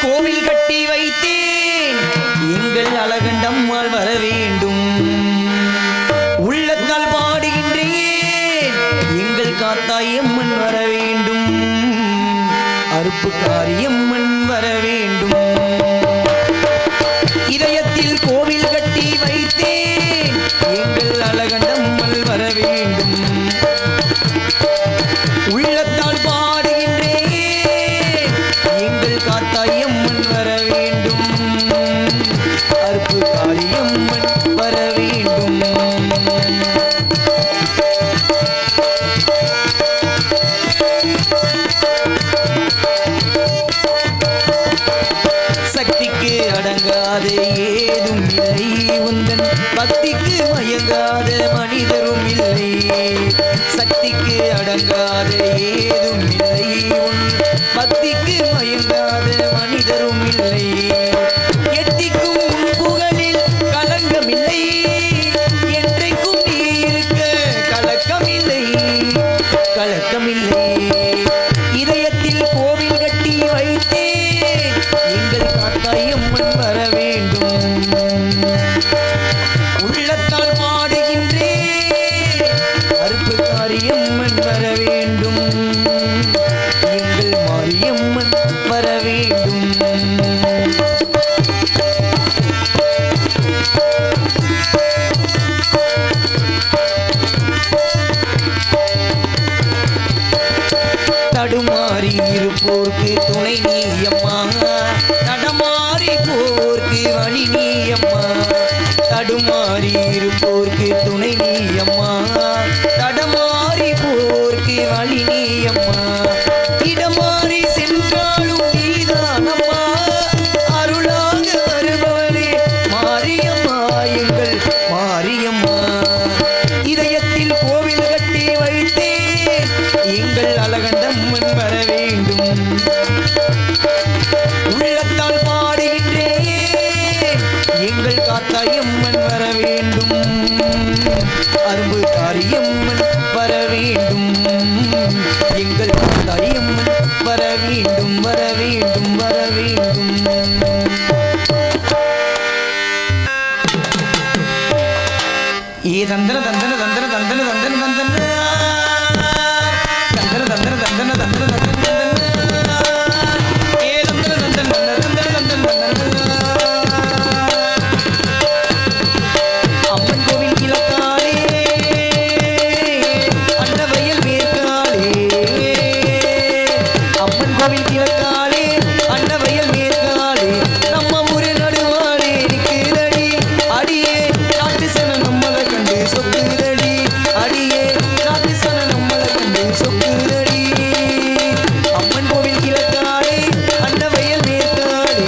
கோவில் கட்டி வைத்தேன் எங்கள் அழகண்டம்மாள் வர வேண்டும் உள்ளத்தால் பாடுகின்றேன் எங்கள் காத்தாயம்மன் வர வேண்டும் அருப்புக்காரியம்மன் வர வேண்டும் இதயத்தில் கோவில் கட்டி வைத்தேன் எங்கள் அழகண்டம்மாள் வர வேண்டும் உள்ளத்தால் பாடுகின்றேன் எங்கள் காத்தாயம்மன் வர வேண்டும் அருப்புக்காரியம்மன் வர வேண்டும் சக்திக்கு அடங்காத ஏதும் இல்லை உந்தன் பக்திக்கு மயங்காத மனிதரும் இல்லை சக்திக்கு அடங்காத ஏதும் இல்லை உன் பக்திக்கு மயங்காத மனிதரும் இல்லை எத்திக்கும் உன் புகழில் கலங்கமில்லை என்றைக்கும் நீ இருக்க கலக்கமில்லை கலக்கமில்லை இதயத்தில் கோவில் கட்டி வைத்தேன் எங்கள் காத்தாயம்மன் வர வேண்டும் உள்ளத்தால் பாடுகின்றேன் அருப்புக்காரியம்மன் வர வேண்டும் எங்கள் மாரியம்மன் வர வேண்டும் தடுமாறி இருப்போர்க்கு துணை நீயம்மா நடமாறி போர்க்கு வழி நீயம்மா தடுமாறி இருப்போர்க்கு துணை நீயம்மா தடமாறி போர்க்கு வழி நீயம்மா இடமாறி சென்றாலும் நீதானம்மா அருளாக வருபவரே மாரியம்மா எங்கள் மாரியம்மா இதயத்தில் கோவில் கட்டி வைத்தேன் எங்கள் அழகண்டம்மன் வர வேண்டும் உள்ளத்தால் பாடுகின்றேன் எங்கள் காத்தாயம்மன் வர வேண்டும் அருப்புக்காரியம்மன் வர வேண்டும் எங்கள் காத்தாயம்மன் வர வேண்டும் வர வேண்டும் வர வேண்டும் ஏ தந்தன தந்தன தந்தன தந்தன தந்தன தந்தன தந்தன தந்தன தந்தன தந்தன அம்மன் கோவில் கிழக்காலே அன்னவயல் மேற்காலே அம்மன் கோவில் கிழக்காலே அன்னவயல் மேற்காலே நம்ம ஊரு நடுவாளே நிற்குதடி அடியே நாட்டு சன நம்மளை கண்டு சொக்குதடி அடியே நாட்டு சன நம்மளை கண்டு சொக்குதடி அம்மன் கோவில் கிழக்காலே அன்னவயல் மேற்காலே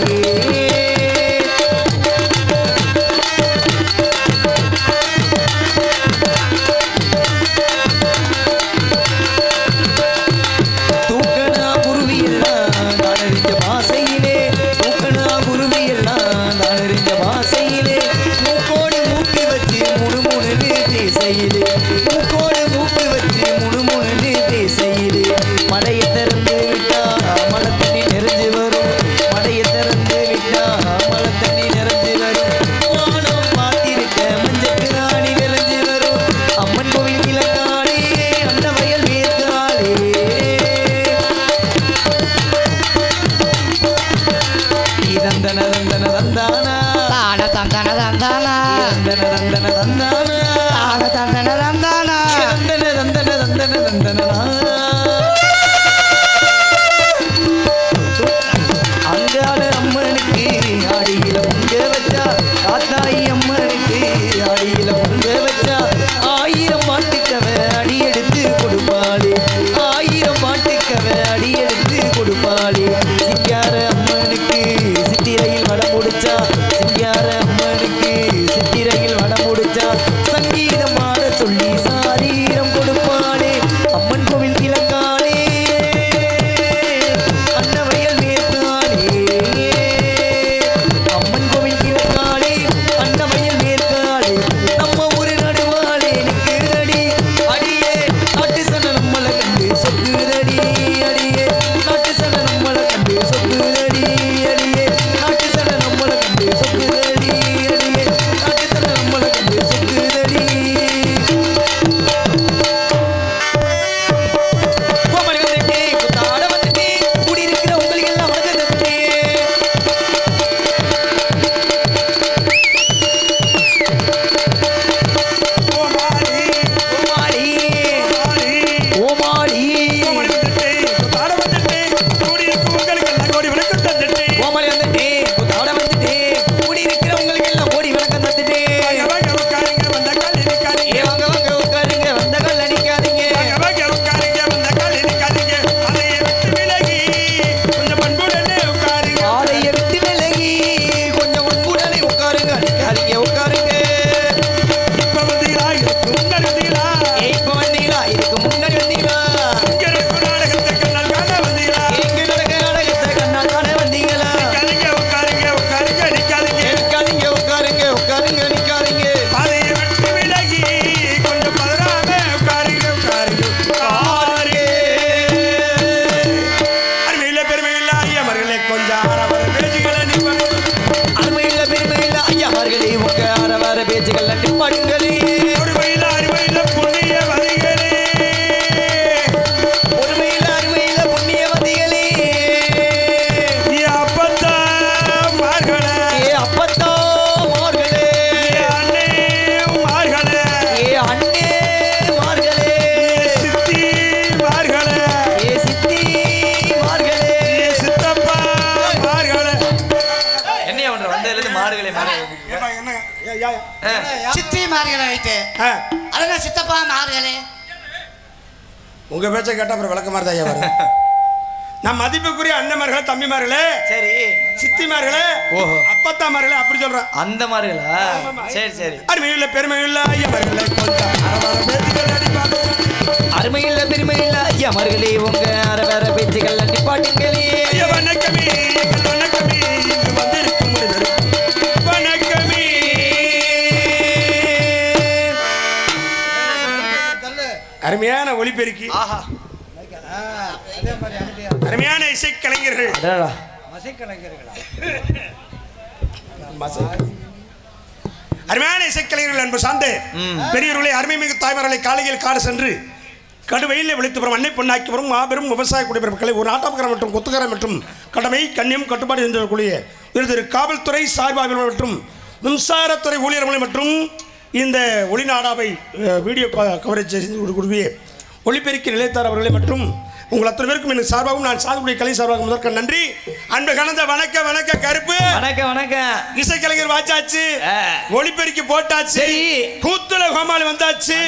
தூக்கணா குருவியெல்லாம் தானறிஞ்ச பாசையிலே தூக்கணா குருவியெல்லாம் தானறிஞ்ச பாசையிலே மூக்கோடு மூக்கு வச்சு முணுமுணுன்னு பேசையிலே மூக்கோடு மூக்கு வச்சு முணுமுணுன்னு பேசையிலே மடையை திறந்து விட்டா மழை தண்ணி நிறைஞ்சு வரும் மடையை திறந்து விட்டா மழை தண்ணி நிறைஞ்சு வரும் வானம் மாத்திருக்க மஞ்சக்கு ராணி விளைஞ்சு வரும் அம்மன் கோவில் கிழக்காலே அன்னவயல் மேற்காலே தந்தன தந்தன தந்தானா தான தந்தன தந்தானா தந்தன தந்தன தந்தானா தான தந்தன தந்தானா தந்தன தந்தன தந்தன தந்தனா அங்காள அம்மனுக்கு ஆடியில பொங்க வச்சா காத்தாயி அம்மனுக்கு ஆடியில பொங்க வச்சா 1000 மாட்டுக்கவ அடி எடுத்து கொடுப்பாளே 1000 மாட்டுக்கவ அடி எடுத்து கொடுப்பாளே சிங்கார அம்மனுக்கு சித்திரையில் வடம் முடிச்சா சிங்கார அம்மனுக்கு சித்திரையில் வடம் முடிச்சா சங்கீதம் ஆட சொல்லி சாரீரம் கொடுப்பாளே அம்மன் கோவில் கிழக்காலே அன்னவயல் மேற்காலே அம்மன் கோவில் கிழக்காலே அன்னவயல் மேற்காலே நம்ம ஊரு நடுவாளே நிற்குதடி அடியே நாட்டு சன நம்மளை கண்டு சொக்குதடி அடியே நாட்டு சன நம்மளை கண்டு ஏப்பா, என்ன சித்தி மாறுகளை வைத்து அதெல்லாம் சித்தப்பா மாறுகளே. உங்க பேச்சை கேட்டா அப்புறம் விளக்க மாதிரி தான் ஐயா வரும். நான் மதிப்புக்குரிய அண்ணன்மார்களே, தம்பிமார்களே, சரி சித்திமார்களே, ஓஹோ. அப்பத்தாமார்களே அப்படி சொல்றேன். அந்த மாதிரிங்களா? சரி சரி. அருமையுள்ள பெருமையுள்ள ஐயமார்களே, கொஞ்சம் அரவர பேச்சுக்கள் அடிப்பாங்க. அருமையில்ல பெருமையில்ல ஐயா மர்களே உங்க அரவர பேச்சுகள் அடிப்பாட்டுங்களே. ஐயா வணக்கமே, எங்கள் வணக்கமே, இங்கு வந்திருக்கும் முனிவர் வணக்கமே. அருமையான ஒலிபெருக்கி, ஆஹா அருமையான இசைக்கலைஞர்கள், அடடா. அருமையான இசைக்கலைஞர்கள் அன்பு சார்ந்த பெரியவர்களை, அருமைமிகு தாய்மார்களை காலையில் காடு சென்று கடுவெயிலே விழித்து வரும் அன்னை பொன்னாக்கி வரும் மாபெரும் விவசாய குடிப்பிறப்புகளை ஒரு நாட்டாப்புக்கார மற்றும் கொத்துக்கார மற்றும் கடமை கண்ணியம் கட்டுப்பாடு சென்றக்கூடிய திரு காவல்துறை சார்பாக மற்றும் மின்சாரத்துறை ஊழியர்களை மற்றும் இந்த ஒளிநாடாவை வீடியோ கவரேஜ் செய்து கொடுக்கக்கூடிய ஒளிபெருக்கி நிலையத்தார் அவர்களை மற்றும் உங்கள் அத்தனை பேருக்கும் எனக்கு சார்பாகவும் நான் சாதக்கூடிய கலை சார்பாக முதற்க நன்றி. அன்பு கலந்த வணக்க வணக்க கருப்பு வணக்கம் வணக்கம். இசைக்கலைஞர் வாச்சாச்சு, ஒளிபெருக்கி போட்டாச்சு, கூத்துல கோமாளி வந்தாச்சு.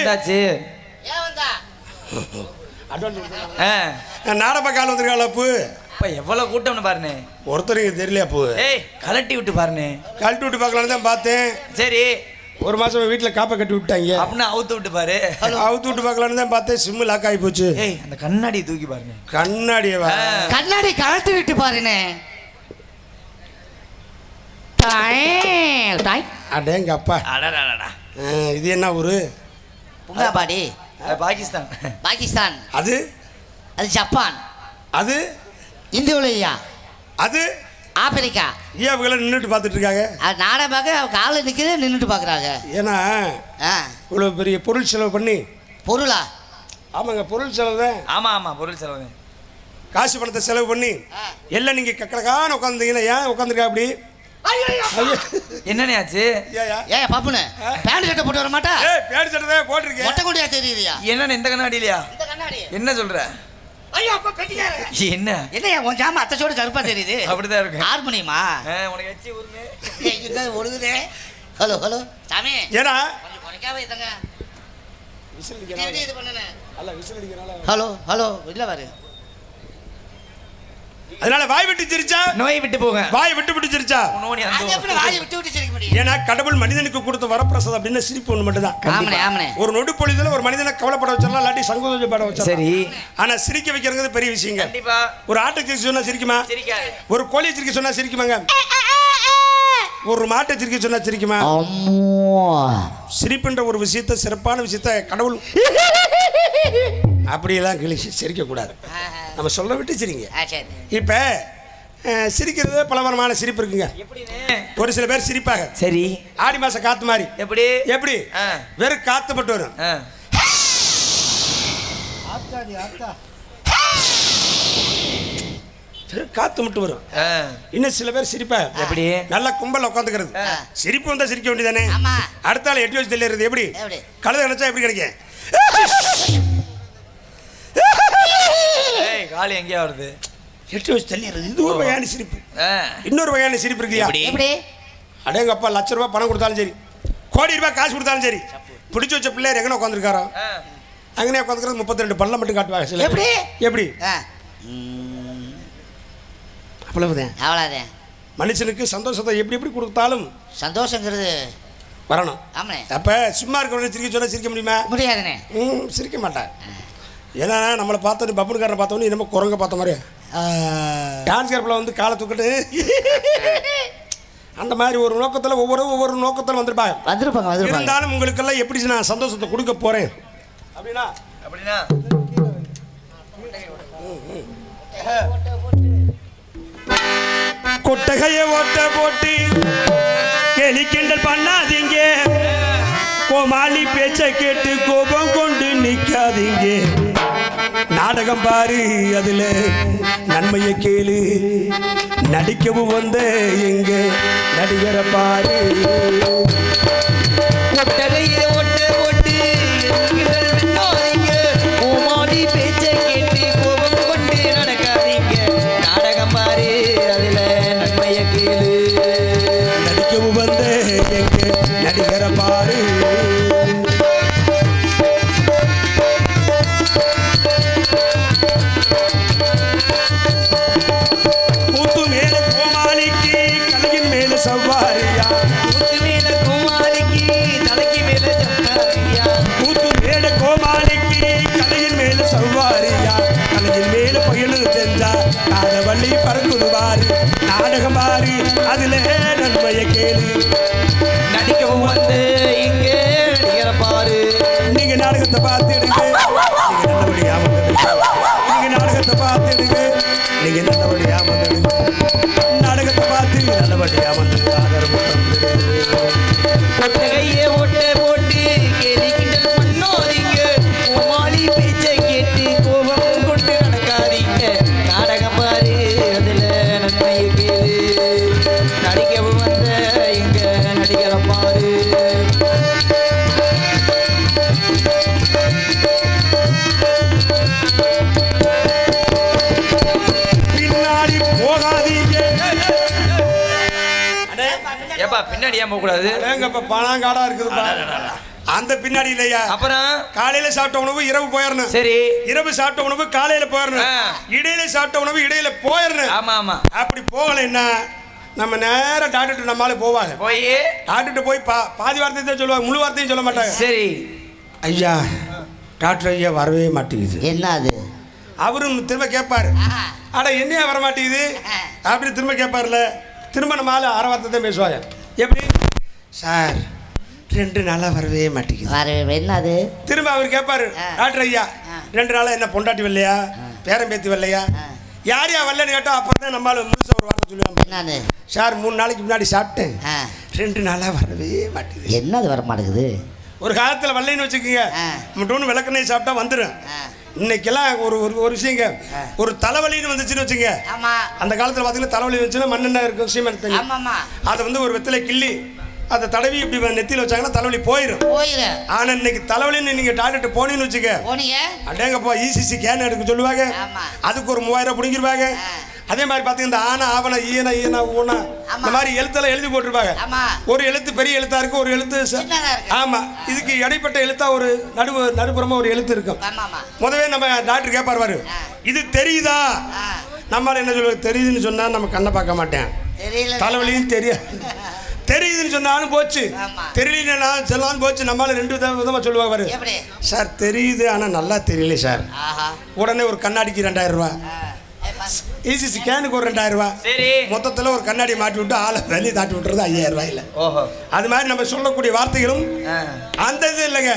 நாடப்ப காலம் வந்திருக்காள் அப்பு. இப்ப எவ்வளவு கூட்டம்னு பாருனே. ஒருத்தருக்கு தெரியலையா அப்பு? ஏய் கலட்டி விட்டு பாருனே. கழட்டி விட்டு பார்க்கலான்னு தான் பார்த்தேன். சரி ஒரு மாசம் வீட்டில் காப்பை கட்டி விட்டாங்க. அப்படின்னா அவுத்து விட்டு பாரு. அவுத்து விட்டு பார்க்கலான்னு தான் பார்த்தேன். சிம்மு லாக் ஆகி போச்சு. ஏய் அந்த கண்ணாடியை தூக்கி பாருங்க. கண்ணாடியவா? கண்ணாடி கழட்டி விட்டு பாருனே. அடேங்க அப்பா. அடடடடா. இது என்ன ஊரு? புங்காபாடி. பாகிஸ்தான். பாகிஸ்தான். அது அது ஜப்பான். அது இந்தோனேசியா. அது ஆப்பிரிக்கா. ஏன் அவங்கள நின்றுட்டு பார்த்துட்டு இருக்காங்க? அது நாடை பார்க்க அவ காலில் நிற்கிது, நின்றுட்டு பார்க்குறாங்க. ஏன்னா இவ்வளோ பெரிய பொருள் செலவு பண்ணி. பொருளா? ஆமாங்க, பொருள் செலவு தான். ஆமா ஆமா பொருள் செலவு. காசு பணத்தை செலவு பண்ணி எல்லாம் நீங்கள் கக்கடக்கான உட்காந்துங்கன்னா ஏன் உட்காந்துருக்கா அப்படி? என்னண்ணே ஆச்சு? ஏன் பாப்புனு பேண்ட் சட்டை போட்டு வர மாட்டா? பேண்ட் சட்டை தான் போட்டிருக்கேன். மொட்டை கொண்டியா தெரியுதியா? என்னண்ணே இந்த கண்ணாடிலையா? இந்த கண்ணாடி என்ன சொல்ற? என்ன என்ன உன் ஜாமா அத்தச்சோடு கருப்பா தெரியுது? அப்படிதான் இருக்கு. ஹார்மோனியமா உனக்கு வச்சு உருமே ஒழுகுதே. ஹலோ ஹலோ சாமி, ஏன்னா கொஞ்சம் குறைக்காம இதுங்க. விசில் அடிக்கிறனால இது பண்ணுனே. அல்ல விசில் அடிக்கிறனால. ஹலோ ஹலோ இல்ல பாரு. அதனால வாய் விட்டு சிரிச்சா நோய் விட்டு போங்க. வாய் விட்டு விட்டு சிரிச்சா அது எப்படி வாயை விட்டு விட்டு சிரிக்க முடியும்? ஏன்னா கடவுள் மனிதனுக்கு கொடுத்த வரப்பிரசாதம் அப்படின்னு சிரிப்பு ஒன்று மட்டும் தான். ஆமனே ஆமனே. ஒரு நொடி பொழுதுல ஒரு மனிதனை கவலைப்பட வச்சிடலாம், இல்லாட்டி சங்கோஜப்பட வச்சிடலாம். சரி. ஆனா சிரிக்க வைக்கிறது பெரிய விஷயங்க. கண்டிப்பா. ஒரு ஆட்டை சிரிக்க சொன்னா சிரிக்குமா? சிரிக்காது. ஒரு கோழி சிரிக்க சொன்னா சிரிக்குமாங்க? ஒரு மாட்டை சிரிக்க சொன்னா சிரிக்குமா? சிரிப்புன்ற ஒரு விஷயத்த, சிறப்பான விஷயத்த கடவுள் அப்படியெல்லாம் கிழிச்சு சிரிக்க கூடாது. நம்ம சொல்ல விட்டு சிரிங்க. இப்ப சிரிக்கிறது பலவரமான சிரிப்பு இருக்குங்க. ஒரு சில பேர் சிரிப்பாங்க. சரி. ஆடி மாசம் காத்து மாதிரி. எப்படி எப்படி? வெறும் காத்து மட்டும் வரும். காத்து மட்டும் வரும். இன்னும் சில பேர் சிரிப்பாங்க. எப்படி? நல்லா கும்பல் உட்காந்துக்கிறது. சிரிப்பு வந்தா சிரிக்க வேண்டியதானே? அடுத்த ஆள் எட்டி வச்சு தெரியறது எப்படி? கழுத நினைச்சா எப்படி கிடைக்கும்? காலி எங்கேயா வருது? எட்டி வச்சு தள்ளிடுறது. இது ஒரு வகையான சிரிப்பு. இன்னொரு வகையான சிரிப்பு இருக்குயா? எப்படி? அடேங்கப்பா, லட்ச ரூபாய் பணம் கொடுத்தாலும் சரி, கோடி ரூபாய் காசு கொடுத்தாலும் சரி, பிடிச்சி வச்ச பிள்ளையார் எங்கே உட்காந்துருக்காரோ அங்கனே உட்காந்துக்கிறது 32 பல்ல மட்டும் காட்டுவாங்க. சில எப்படி எப்படி அவ்வளவுதான். அவ்வளோதான். மனுஷனுக்கு சந்தோஷத்தை எப்படி எப்படி கொடுத்தாலும் சந்தோஷங்கிறது வரணும். ஆமாண்ணே. அப்போ சும்மா இருக்கிறவங்க சிரிக்க சொன்னால் சிரிக்க முடியுமா? முடியாதுண்ணே. சிரிக்க மாட்டேன். ஏன்னா நம்மளை பார்த்தோன்னு பப்புனுக்காரனை பார்த்தோன்னே நம்ம குரங்க பார்த்த மாதிரி டான்ஸ் கேரப்பில் வந்து காலை தூக்கிட்டு அந்த மாதிரி ஒரு நோக்கத்தில் ஒவ்வொரு நோக்கத்தில் வந்திருப்பாங்க. இருந்தாலும் உங்களுக்கெல்லாம் எப்படி நான் சந்தோஷத்தை கொடுக்க போகிறேன் அப்படின்னா கொட்டகையை ஓட்ட போட்டு கேலி கிண்டல் பண்ணாதீங்க, கோமாளி பேச்ச கேட்டு கோபம் கொண்டு நிக்காதீங்க. நாடகம் பாரு, அதுல நன்மையை கேளு, நடிக்கவும் வந்த எங்க நடிகரை பாரு. கொட்டகையை ஓட்ட போட்டு கோமாளி பேச்ச கேட்டு கோபம் கொண்டு நடக்காதீங்க. நாடகம் பாரு, அதுல நன்மையை கேளு, நடிக்கவும் வந்த காதவள்ளி பறக்குது பாரு நாடகம் பாரு அதுல நன்மையை கேளு நடிக்கவும் வந்து இங்கே நடிக்கிற பாரு நீங்க நாடகத்தை பார்த்துடுங்க நீங்க நல்லபடியா வந்துடுங்க நீங்க நாடகத்தை பார்த்துடுங்க நீங்க நல்லபடியா வந்துடுங்க நாடகத்தை பார்த்து நல்லபடியா வந்துடுங்க ஆதரவு கொட்டகையே ஓட்ட போட்டு கேலி கிண்டல் பண்ணாதீங்க கோமாளி பேச்சை கேட்டு கோபம் கொண்டு நடக்காதீங்க நாடகம் பாரு அதுல நன்மையை கேளு நடிக்கவும் வந்த இங்க நடிக்கிற பாரு பின்னாடி போகாதீங்க ஏப்பா பின்னாடி ஏன் போகக்கூடாது எங்கப்பா பணங்காடா இருக்குதுப்பா அந்த பின்னாடி இல்லையா அப்புறம் காலையில சாப்பிட்ட உணவு இரவு போயிடணும் சரி இரவு சாப்பிட்ட உணவு காலையில போயிடணும் ஆ. இடையில சாப்பிட்ட உணவு இடையில போயிடணும் ஆமா ஆமா அப்படி போகலைன்னா நம்ம நேரம் டாக்டர் நம்மளால போவாங்க போய் டாக்டர் போய் பாதி வார்த்தையும் தான் சொல்லுவாங்க முழு வார்த்தையும் சொல்ல மாட்டாங்க சரி ஐயா டாக்டர் ஐயா வரவே மாட்டேங்குது என்ன அது அவரும் திரும்ப கேட்பாரு அட என்னையா வர மாட்டேங்குது அப்படின்னு திரும்ப கேட்பார்ல திரும்ப நம்ம ஆளு அரை வார்த்தை தான் பேசுவாங்க எப்படி சார் 2 நாளா வரவே மாட்டேங்குது வரவே என்ன அது திரும்ப அவர் கேட்பாரு டாக்டர் ஐயா 2 நாளா என்ன பொண்டாட்டி வரலையா பேரம் பேத்தி வரலையா யார் வரலன்னு கேட்டா அப்புறம் தான் நம்மளால முழுசா ஒரு வார்த்தை சொல்லுவாங்க என்னது சார் 3 நாளைக்கு முன்னாடி சாப்பிட்டேன் ஆ. 2 நாளா வரவே மாட்டேங்குது என்னது வர மாட்டேங்குது ஒரு காலத்தில் வரலைன்னு வச்சுக்கோங்க மட்டும் விளக்கெண்ணெய் சாப்பிட்டா வந்துடும் இன்னைக்கெல்லாம் ஒரு ஒரு விஷயங்க ஒரு தலைவலின்னு வந்துச்சுன்னு வச்சுங்க ஆமா அந்த காலத்தில் பார்த்தீங்கன்னா தலைவலி வந்துச்சுன்னா மண்ணெண்ணெய் இருக்கும் சீமெண்ட் தண்ணி ஆமாமா அதை வந்து ஒரு வெத்தலை கிள்ளி அதை தடவி இப்படி நெத்தியில் வச்சாங்கன்னா தலைவலி போயிடும் போயிரு ஆனால் இன்னைக்கு தலைவலின்னு நீங்கள் டாக்டர்கிட்ட போனீங்கன்னு வச்சுக்க போனீங்க அடேங்கப்பா இசிசி கேன் எடுக்க சொல்லுவாங்க ஆமா. அதுக்கு ஒரு 3000 பிடிங்கிருவாங்க அதே மாதிரி பார்த்தீங்கன்னா இந்த ஆனா ஆவண ஈனா ஊனா இந்த மாதிரி எழுத்தெல்லாம் எழுதி போட்டிருப்பாங்க ஆமா ஒரு எழுத்து பெரிய எழுத்தா இருக்கு ஒரு எழுத்து சின்னதா இருக்கு. ஆமா இதுக்கு இடைப்பட்ட எழுத்தா ஒரு நடுப்புறமா ஒரு எழுத்து இருக்கும் ஆமாமா முதவே நம்ம டாக்டர் கேட்பாரு இது தெரியுதா நம்மளால என்ன சொல்லுவாங்க தெரியுதுன்னு சொன்னா நம்ம கண்ணை பார்க்க மாட்டேன் தெரியல தலைவலியும் தெரியாது தெரியுதுன்னு சொன்னாலும் போச்சு ஆமா. தெரியலன்னா சொன்னாலும் போச்சு நம்மளால 2 விதமா சொல்லுவாங்க பாரு எப்படி சார் தெரியுது ஆனா நல்லா தெரியல சார் ஆஹா உடனே ஒரு கண்ணாடிக்கு 2000 ரூபாய் இசிசி கேனுக்கு ஒரு 2000 ரூபாய் சரி மொத்தத்தில் ஒரு கண்ணாடி மாட்டி விட்டு ஆளை வெளியே தாட்டி விட்டுறது 5000 ரூபாயில ஓஹோ அது மாதிரி நம்ம சொல்லக்கூடிய வார்த்தைகளும் அந்த இது இல்லைங்க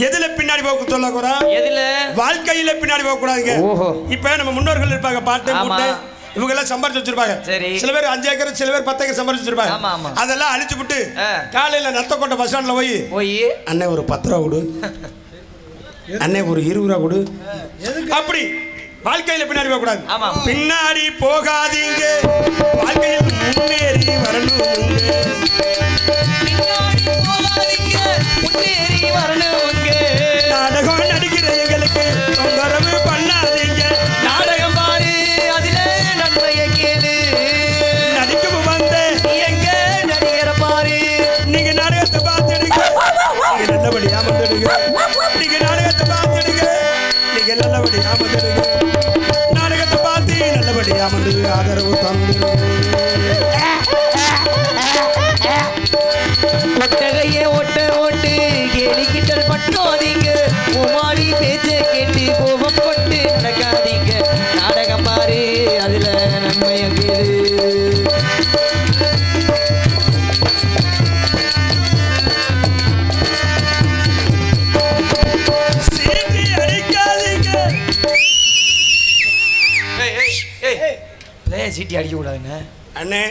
எதுல பின்னாடி போக சொல்லக்கூடாது எதுல வாழ்க்கையில பின்னாடி போக கூடாதுங்க ஓஹோ. இப்ப நம்ம முன்னோர்கள் இருப்பாங்க பாட்டு ஆமா. மூட்டை இவங்க எல்லாம் சம்பாரிச்சு வச்சிருப்பாங்க சரி. சில பேர் 5 ஏக்கர் சில பேர் 10 ஏக்கர் சம்பாரிச்சு ஆமா, வச்சிருப்பாங்க ஆமா. அதெல்லாம் அழிச்சு விட்டு ஆ. காலையில நத்தக்கோட்டை பஸ் ஸ்டாண்ட்ல போய் போய் அண்ணே ஒரு 10 ரூபா கொடு அண்ணே ஒரு 20 ரூபா கொடு அப்படி வாழ்க்கையில பின்னாடி போக கூடாது ஆமா. பின்னாடி போகாதீங்க வாழ்க்கையில் முன்னேறி வரணும் பின்னாடி போகாதீங்க முன்னேறி வரணுங்க நாடகம் நடிக்கிற எங்களுக்கு தொந்தரவு பண்ணாதீங்க நாடகம் பாரு அதுல நன்மையை கேளு நடிக்கவும் வந்த எங்க நடிகர பாரு நீங்க நாடகத்தை பார்த்துடுங்க நீங்க நல்லபடியா வந்துடுங்க நீங்க நாடகத்தை பார்த்துடுங்க நீங்க நல்லபடியா வந்துடுங்க நாடகத்தை பார்த்து நல்லபடியா வந்து ஆதரவு தந்துடுங்க ஒட்டகையே ஓட்ட ஓட்டு கேலி கிண்டல் பண்ணாதீங்க கோமாளி பேச்சை கேட்டு கோபம் கொண்டு நடக்காதீங்க நாடகம் பாரு அதுல நன்மையை கேளு சீட்டி அடிக்காதீங்க சீட்டி அடிக்க கூடாதுங்க அண்ணே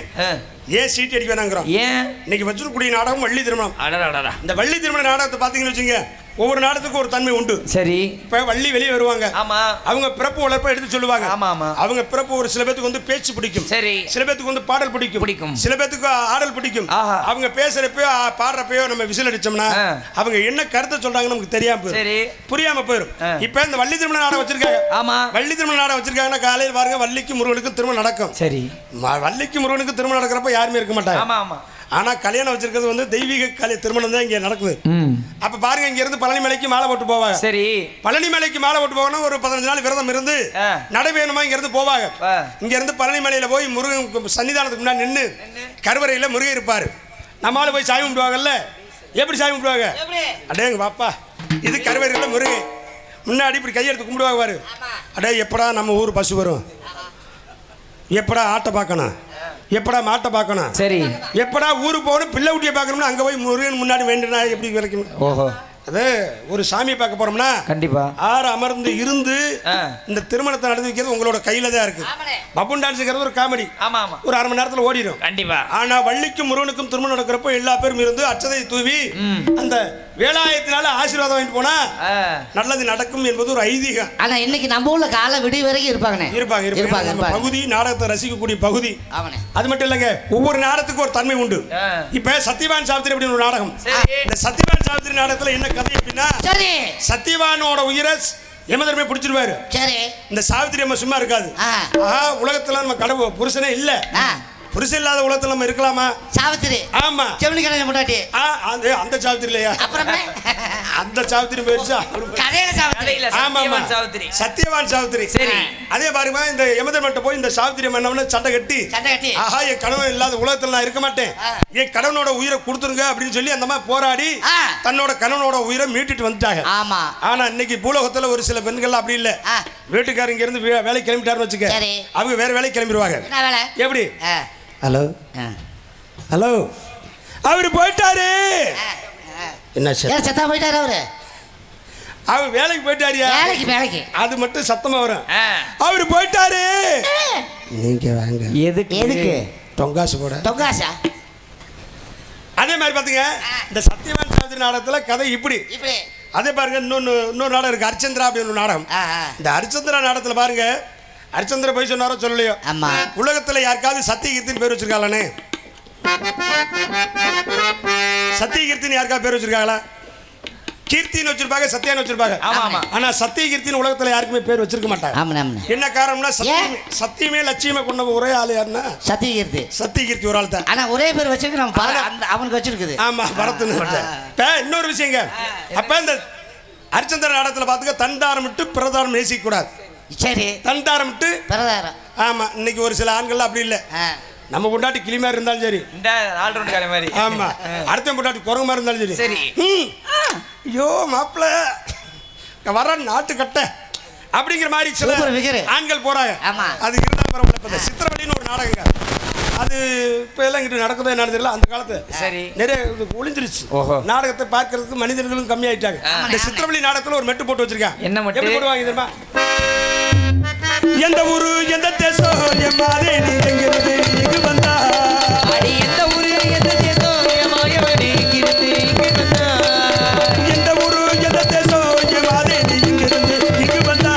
ஏன் சீட்டி அடிக்க வேணாங்கிறோம் ஏன் இன்னைக்கு வச்சிருக்கக்கூடிய நாடகம் வள்ளி திருமணம் அடடா இந்த வள்ளி திருமண நாடகத்தை பார்த்தீங்கன்னு வச்சுங்க ஒவ்வொரு நாடகத்துக்கும் ஒரு தன்மை உண்டு சரி இப்போ வள்ளி வெளியே வருவாங்க ஆமா அவங்க பிறப்பு உழைப்ப எடுத்து சொல்லுவாங்க ஆமா, ஆமா. அவங்க பிறப்பு ஒரு சில பேத்துக்கு வந்து பேச்சு பிடிக்கும் சரி சில பேத்துக்கு வந்து பாடல் பிடிக்கும் பிடிக்கும். சில பேத்துக்கு ஆடல் பிடிக்கும் ஆஹா. அவங்க பேசுறப்பயோ பாடுறப்பயோ நம்ம விசில் அடிச்சோம்னா ஆ. அவங்க என்ன கருத்தை சொல்றாங்கன்னு நமக்கு தெரியாம போயிடும் சரி புரியாம போயிடும் ஆ. இப்போ இந்த வள்ளி திருமண நாடகம் வச்சிருக்காங்க ஆமா வள்ளி திருமண நாடகம் வச்சிருக்காங்கன்னா காலையில் பாருங்க வள்ளிக்கு முருகனுக்கு திருமணம் நடக்கும் சரி வள்ளிக்கு முருகனுக்கு திருமணம் நடக்கிறப்ப யாருமே இருக்க மாட்டாங்க ஆமா ஆமா ஆனா கல்யாணம் வச்சிருக்கிறது வந்து தெய்வீக திருமணம் தான் இங்க நடக்குது அப்ப பாருங்க இங்க இருந்து பழனி மலைக்கு மாலை போட்டு போவாங்க சரி பழனி மலைக்கு மாலை போட்டு போகணும் ஒரு 15 நாள் விரதம் இருந்து ஆ. நடைபயணமா இங்க இருந்து போவாங்க ஆ. இங்க இருந்து பழனி மலையில போய் முருகன் சன்னிதானத்துக்கு முன்னாடி நின்று கருவறையில முருகன் இருப்பாரு நம்மளால போய் சாமி கும்பிடுவாங்கல்ல எப்படி சாமி கும்பிடுவாங்க அடேங்க பாப்பா இது கருவறையில முருகன் முன்னாடி இப்படி கையெடுத்து கும்பிடுவாங்க பாரு அடே எப்படா நம்ம ஊர் பஸ் வரும் எப்படா ஆட்டை பார்க்கணும், எப்படா மாட்டை பார்க்கணும், சரி எப்படா ஊருக்கு போகணும், பிள்ளை குட்டியை பார்க்கணும்னு அங்கே போய் முருகன் முன்னாடி வேண்டினா எப்படி வரைக்கும்? ஓஹோ அது ஒரு சாமியை பார்க்க போறோம்னா கண்டிப்பா ஆறு அமர்ந்து இருந்து இந்த திருமணத்தை நடத்தி வைக்கிறது உங்களோட கையில தான் இருக்கு. பப்புன் டான்ஸுங்கிறது ஒரு காமெடி, ஆமா ஆமா, ஒரு அரை மணி நேரத்தில் ஓடிடும் கண்டிப்பா. ஆனா வள்ளிக்கும் முருகனுக்கும் திருமணம் நடக்கிறப்போ எல்லா பேரும் இருந்து அச்சதை தூவி அந்த வேலாயத்தினால ஆசீர்வாதம் வாங்கிட்டு போனா நல்லது நடக்கும் என்பது ஒரு ஐதீகம். ஆனா இன்னைக்கு நம்ம ஊர்ல காலை விடிய வரைக்கும் இருப்பாங்கண்ணே. இருப்பாங்க இருப்பாங்க நம்ம பகுதி நாடகத்தை ரசிக்கக்கூடிய பகுதி. அது மட்டும் இல்லைங்க, ஒவ்வொரு நாடகத்துக்கும் ஒரு தன்மை உண்டு. இப்ப சத்யவான் சாவித்திரி அப்படின்னு ஒரு நாடகம். இந்த சத்யவான் சாவித்திரி நாடகத்துல என்ன கதை அப்படின்னா, சத்யவானோட உயிரை யமதர்மே பிடிச்சிருவாரு. சரி, இந்த சாவித்திரி அம்மா சும்மா இருக்காது. உலகத்துல நம்ம கடவுள் புருஷனே இல்ல, புருஷன் இல்லாத உலகத்துல நம்ம இருக்கலாமா? சாவித்திரி ஆமா, செவனி கணக்கு முன்னாடி அந்த சாவித்திரி இல்லையா, அப்புறமே அந்த சாவித்திரி போயிருச்சா கதையில சாவித்திரி. ஆமா சாவித்திரி, சத்யவான் சாவித்திரி. சரி, அதே பாருங்க இந்த யமதர்மன்ட்ட போய் இந்த சாவித்திரி மன்னவன சண்டை கட்டி ஆஹா என் கணவன் இல்லாத உலகத்துல நான் இருக்க மாட்டேன், என் கணவனோட உயிரை கொடுத்துருங்க அப்படின்னு சொல்லி அந்த மாதிரி போராடி தன்னோட கணவனோட உயிரை மீட்டுட்டு வந்துட்டாங்க. ஆமா, ஆனா இன்னைக்கு பூலோகத்துல ஒரு சில பெண்கள் அப்படி இல்ல, வீட்டுக்காரங்க இருந்து வேலைக்கு கிளம்பிட்டாருன்னு வச்சுக்க, அவங்க வேற வேலைக்கு கிளம்பிடுவாங்க. எப்படி? ஹலோ ஹலோ அவரு போயிட்டாரு. என்ன சத்தா போயிட்டாரு அவரு? அவர் வேலைக்கு போயிட்டாரியா? வேலைக்கு அது மட்டும் சத்தமா வரும். அவரு போயிட்டாரு. நீங்க வாங்க. எதுக்கு? டொங்காசு போட. டொங்காசா? அதே மாதிரி பாத்துங்க, இந்த சத்யவான் சாவித்திரி நாடகத்துல கதை இப்படி. அதே பாருங்க இன்னொரு நாடகம் இருக்கு, ஹரிச்சந்திரா அப்படின்னு ஒரு நாடகம். இந்த ஹரிச்சந்திரா நாடகத்துல பாருங்க, ஹரிச்சந்திர போய் சொன்னாரோ சொல்லலையோ, உலகத்துல யாருக்காவது சத்தியகீர்த்தின்னு பேர் வச்சிருக்காங்களே? சத்தியகீர்த்தின்னு யாருக்காவது பேர் வச்சிருக்காங்களா? கீர்த்தின்னு வச்சிருப்பாங்க, சத்தியான்னு வச்சிருப்பாங்க. ஆனா சத்தியகீர்த்தின்னு உலகத்துல யாருக்குமே பேர் வச்சிருக்க மாட்டாங்க. என்ன காரணம்னா சத்தியமே லட்சியமே கொண்ட ஒரே ஆளு யாருன்னா சத்தியகீர்த்தி. சத்தியகீர்த்தி ஒரு ஆள் தான், ஆனா ஒரே பேர் வச்சிருக்கு நம்ம அவனுக்கு வச்சிருக்குது. ஆமா, பரத்துன்னு. இன்னொரு விஷயங்க, அப்ப இந்த ஹரிச்சந்திர நாடகத்துல பாத்துக்க, தன்தாரம் விட்டு பிரதாரம் நேசிக்க கூடாது. சரி, தன்தாரம் விட்டு பிரதாரம். ஆமா, இன்னைக்கு ஒரு சில ஆண்கள் அப்படி இல்ல, நம்ம பொண்டாட்டி கிளி மாதிரி இருந்தாலும் சரி, மாதிரி ஆமா, அடுத்த பொண்டாட்டி குரங்கு மாதிரி இருந்தாலும் சரி, ஐயோ மாப்பிள்ள வர நாட்டு கட்ட அப்படிங்கிற மாதிரி சில ஆண்கள் போறாங்க. அது இருந்தா பரவாயில்ல. சித்திரவழின்னு ஒரு நாடகங்க, அது இப்ப எல்லாம் இங்கிட்டு நடக்குதோ என்ன தெரியல, அந்த காலத்து சரி நிறைய ஒளிஞ்சிருச்சு. நாடகத்தை பார்க்கறதுக்கு மனிதர்களும் கம்மி ஆயிட்டாங்க. இந்த சித்திரவழி நாடகத்துல ஒரு மெட்டு போட்டு வச்சிருக்காங்க. என்ன மெட்டு போடுவாங்க தெரியுமா? எந்த ஊரு எந்த தேசம் எம்மாதே நீ எங்கிருந்து இங்கு வந்தா, அடி எந்த ஊரு எந்த தேசம் எம்மாயவனே இங்கிருந்து இங்கு வந்தா, எந்த ஊரு எந்த தேசம் எம்மாதே நீ இங்கிருந்து இங்கு வந்தா,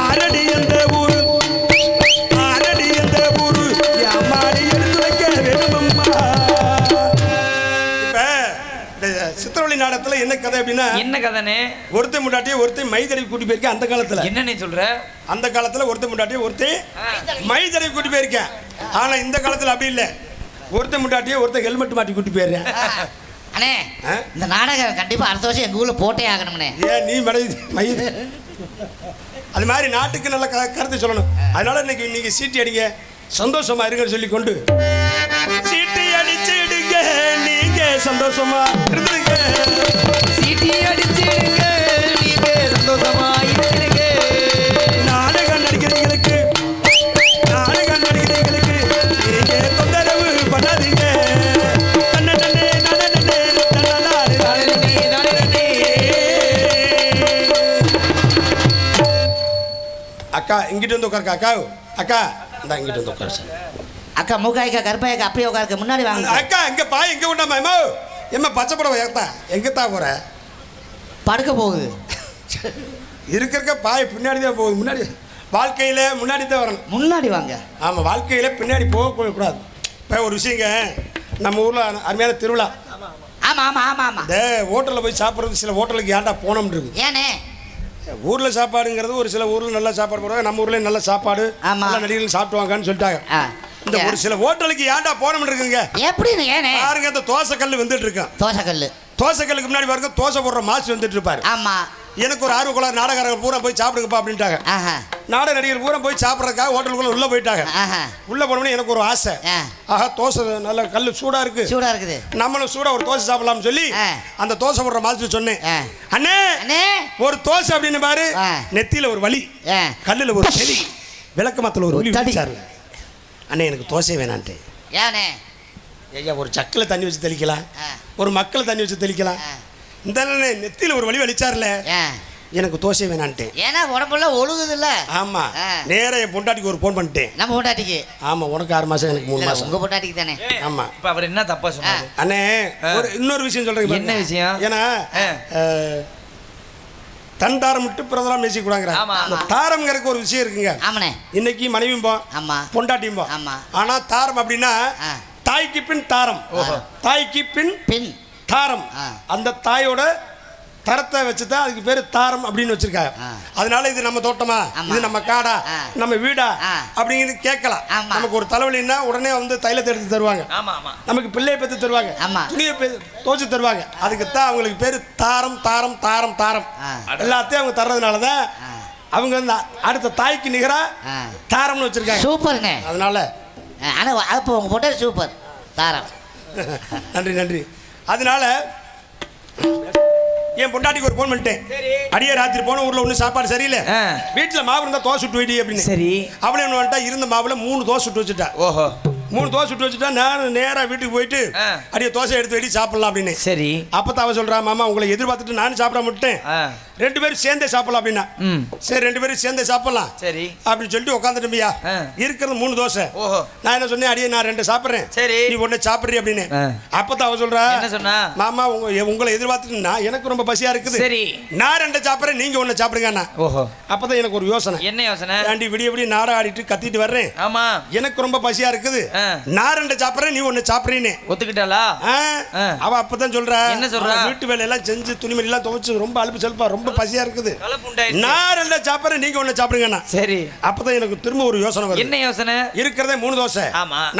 ஆரடி எந்த ஊரு ஆரடி எந்த ஊரு எம்மாடி எடுத்து வைக்க வேணுமம்மா. இப்ப இந்த சித்திரவழி நாடகத்துல என்ன கதை அப்படின்னா, என்ன கதைனே, ஒருத்தன் முன்னாடியே ஒருத்தன் மைதடை கூட்டி போயிருக்கேன். அந்த காலத்துல என்ன சொல்ற, அந்த காலத்துல ஒருத்தன் முன்னாடியே ஒருத்தன் மைதடை கூட்டி போயிருக்கேன். ஆனா இந்த காலத்துல அப்படி இல்ல, ஒருத்தன் முன்னாடியே ஒருத்தன் ஹெல்மெட் மாட்டி கூட்டி போயிடுறேன். அண்ணே, இந்த நாடகம் கண்டிப்பா அடுத்த வருஷம் எங்க ஊர்ல போட்டே ஆகணும்னே. ஏன் நீ மைது அது மாதிரி நாட்டுக்கு நல்ல கருத்து சொல்லணும். அதனால இன்னைக்கு நீங்க சீட்டி அடிங்க, சந்தோஷமா இருங்கன்னு சொல்லி கொண்டு சீட்டி அடிச்சிடுங்க, நீங்க சந்தோஷமா இருந்துங்க, சீட்டி அடிச்சிடுங்க, நீங்க சந்தோஷமா இருந்துங்க. நாடகம் நடிக்கிறீங்களுக்கு நாடகம் நடிக்கிறீங்களுக்கு நீங்க தொந்தரவு பண்ணாதீங்க. அக்கா இங்கிட்டு வந்து உட்காருக்கா. அக்கா அக்கா இந்த இங்கிட்டு வந்து உட்காரு சார். அக்கா மூக்காய்க்கா கருப்பாய்க்கா அப்படியே உட்காருக்க முன்னாடி வாங்க. அக்கா எங்க பாய் எங்க விட்டாமா எம்மா எம்மா பச்சை படம் ஏத்தா எங்கத்தான் போற? படுக்க போகுது. இருக்க பாய் பின்னாடி தான் போகுது. முன்னாடி வாழ்க்கையில முன்னாடி தான் வரணும். முன்னாடி வாங்க. ஆமா, வாழ்க்கையில பின்னாடி போகக்கூடாது. இப்போ ஒரு விஷயங்க, நம்ம ஊர்ல அருமையான திருவிழா. ஆமா ஆமா ஆமா ஆமா. இந்த ஹோட்டலில் போய் சாப்பிட்றது சில ஹோட்டலுக்கு ஏன்டா போனோம்னு இருக்கு. ஏனே, ஊரில் சாப்பாடுங்கிறது ஒரு சில ஊரில் நல்ல சாப்பாடு போடுவாங்க, நம்ம ஊர்லேயும் நல்ல சாப்பாடு நல்ல நடிகர்கள் சாப்பிடுவாங்கன்னு சொல்லிட்டாங்க. இந்த ஒரு சில ஹோட்டலுக்கு ஏன்டா போனோம்னு இருக்குங்க. எப்படின்னு ஏனே பாருங்க, இந்த தோசை கல் வந்துட்டு இருக்கேன். தோசை கல்லுக்கு முன்னாடி பாருங்க தோசை போடுற மாசு வந்துட்டு இருப்பாரு. ஆமா, எனக்கு ஒரு ஆர்வக்குள்ள நாடகர்கள் பூரா போய் சாப்பிடுங்கப்பா அப்படின்ட்டாங்க. நாடக நடிகர் பூரா போய் சாப்பிட்றதுக்காக ஹோட்டலுக்குள்ள உள்ள போயிட்டாங்க. உள்ள போனோம்னா எனக்கு ஒரு ஆசை, ஆஹா தோசை நல்ல கல் சூடா இருக்குது, நம்மளும் சூடா ஒரு தோசை சாப்பிடலாம்னு சொல்லி அந்த தோசை போடுற மாதிரி சொன்னேன். அண்ணே ஒரு தோசை அப்படின்னு பாரு, நெத்தியில ஒரு வலி, கல்லுல ஒரு செடி, விளக்கமாத்துல ஒரு ஒலி வச்சாரு. அண்ணே எனக்கு தோசை வேணான்ட்டு. ஏனே? ஐயா ஒரு சக்கில் தண்ணி வச்சு தெளிக்கலாம், ஒரு மக்களை தண்ணி வச்சு தெளிக்கலாம். இந்த நெத்தியில் ஒரு வழி வலிச்சார்ல, எனக்கு தோசை வேணான்ட்டு. ஏன்னா உடம்புல ஒழுகுது இல்ல. ஆமா, நேரா என் பொண்டாட்டிக்கு ஒரு ஃபோன் பண்ணிட்டேன். நம்ம பொண்டாட்டிக்கு? ஆமா, உனக்கு 6 மாசம் எனக்கு 3 மாசம். உங்க பொண்டாட்டிக்கு தானே? ஆமா. இப்ப அவர் என்ன தப்பா சொன்னாரு? அண்ணே ஒரு இன்னொரு விஷயம் சொல்றேன். என்ன விஷயம்? ஏன்னா தன் தாரம் விட்டு பிறந்தலாம் பேசிக்கூடாங்கிற அந்த தாரம்ங்கிறதுக்கு ஒரு விஷயம் இருக்குங்க. ஆமாண்ணே. இன்னைக்கு மனைவியும் போ, பொண்டாட்டியும் போ. ஆனா தாரம் அப்படின்னா தாய்க்கு பின் தாரம், தாய்க்கு பின் பின் தாரம். அந்த தாயோட தரத்தை வச்சுதான் அதுக்கு பேரு தாரம் அப்படின்னு வச்சிருக்காங்க. அதனால இது நம்ம தோட்டமா, இது நம்ம காடா, நம்ம வீடா அப்படிங்கிறது கேட்கலாம். நமக்கு ஒரு தலைவலின்னா உடனே வந்து தைலத்தை எடுத்து தருவாங்க, நமக்கு பிள்ளையை பெற்று தருவாங்க, துணியை துவச்சு தருவாங்க. அதுக்கு தான் அவங்களுக்கு பேரு தாரம் தாரம் தாரம் தாரம். எல்லாத்தையும் அவங்க தர்றதுனாலதான் அவங்க வந்து அடுத்த தாய்க்கு நிகரா தாரம்னு வச்சிருக்காங்க. சூப்பர்ங்க. அதனால ஆனா அப்போ உங்க பொண்டாட்டி சூப்பர் தாரம். நன்றி நன்றி. அதனால என் பொண்டாட்டிக்கு ஒரு ஃபோன் பண்ணிட்டேன். அடியே ராத்திரி போன ஊர்ல ஒன்றும் சாப்பாடு சரியில்லை, வீட்டுல மாவு இருந்தா தோசை சுட்டு வைடி அப்படின்னு. சரி. அவளே என்ன பண்ணிட்டா, இருந்த மாவுல 3 தோசை சுட்டு வச்சுட்டா. ஓஹோ, 3 தோசை சுட்டு வச்சுட்டா. நான் நேரா வீட்டுக்கு போயிட்டு அடியே தோசை எடுத்து வெடி சாப்பிடலாம் அப்படின்னு. சரி. அப்பதான் அவ சொல்றா, மாமா உங்களை எதிர்பார்த்துட்டு நானும் சாப்பிட மாட்டேன், 2 பேரும் சேர்ந்தே சாப்பிடலாம் அப்படின்னா. சரி 2 பேரும் சேர்ந்தே சாப்பிடலாம் சரி அப்படின்னு சொல்லிட்டு உட்காந்துட்டும்பியா. இருக்கிறது 3 தோசை. ஓஹோ. நான் என்ன சொன்னேன், அடியே நான் 2 சாப்பிட்றேன், சரி நீ 1 சாப்பிட்றீ அப்படின்னு. அப்பதான் அவ சொல்றா, என்ன சொன்னா, மாமா உங்களை எதிர்பார்த்துட்டு எனக்கு ரொம்ப பசியா இருக்குது, சரி நான் 2 சாப்பிட்றேன், நீங்க 1 சாப்பிடுங்க. ஓஹோ. அப்பதான் எனக்கு ஒரு யோசனை. என்ன யோசனை? ஆண்டி விடிய விடிய நாடா ஆடிட்டு கத்திட்டு வர்றேன், ஆமா எனக்கு ரொம்ப பசியா இருக்குது, நான் 2 சாப்பிட்றேன், நீ 1 சாப்பிட்றீன்னு ஒத்துக்கிட்டாளா? அவ அப்பதான் சொல்றா, என்ன சொல்றா, வீட்டு வேலை எல்லாம் செஞ்சு துணிமணி எல்லாம் துவைச்சு ரொம்ப அலுப்பு செல்பா, ரொம்ப பசியா இருக்குது, நான் 2 சாப்பிட்றேன், நீங்க 1 சாப்பிடுங்க. சரி. அப்பதான் எனக்கு திரும்ப ஒரு யோசனை வருது. என்ன யோசனை? இருக்கிறதே 3 தோசை,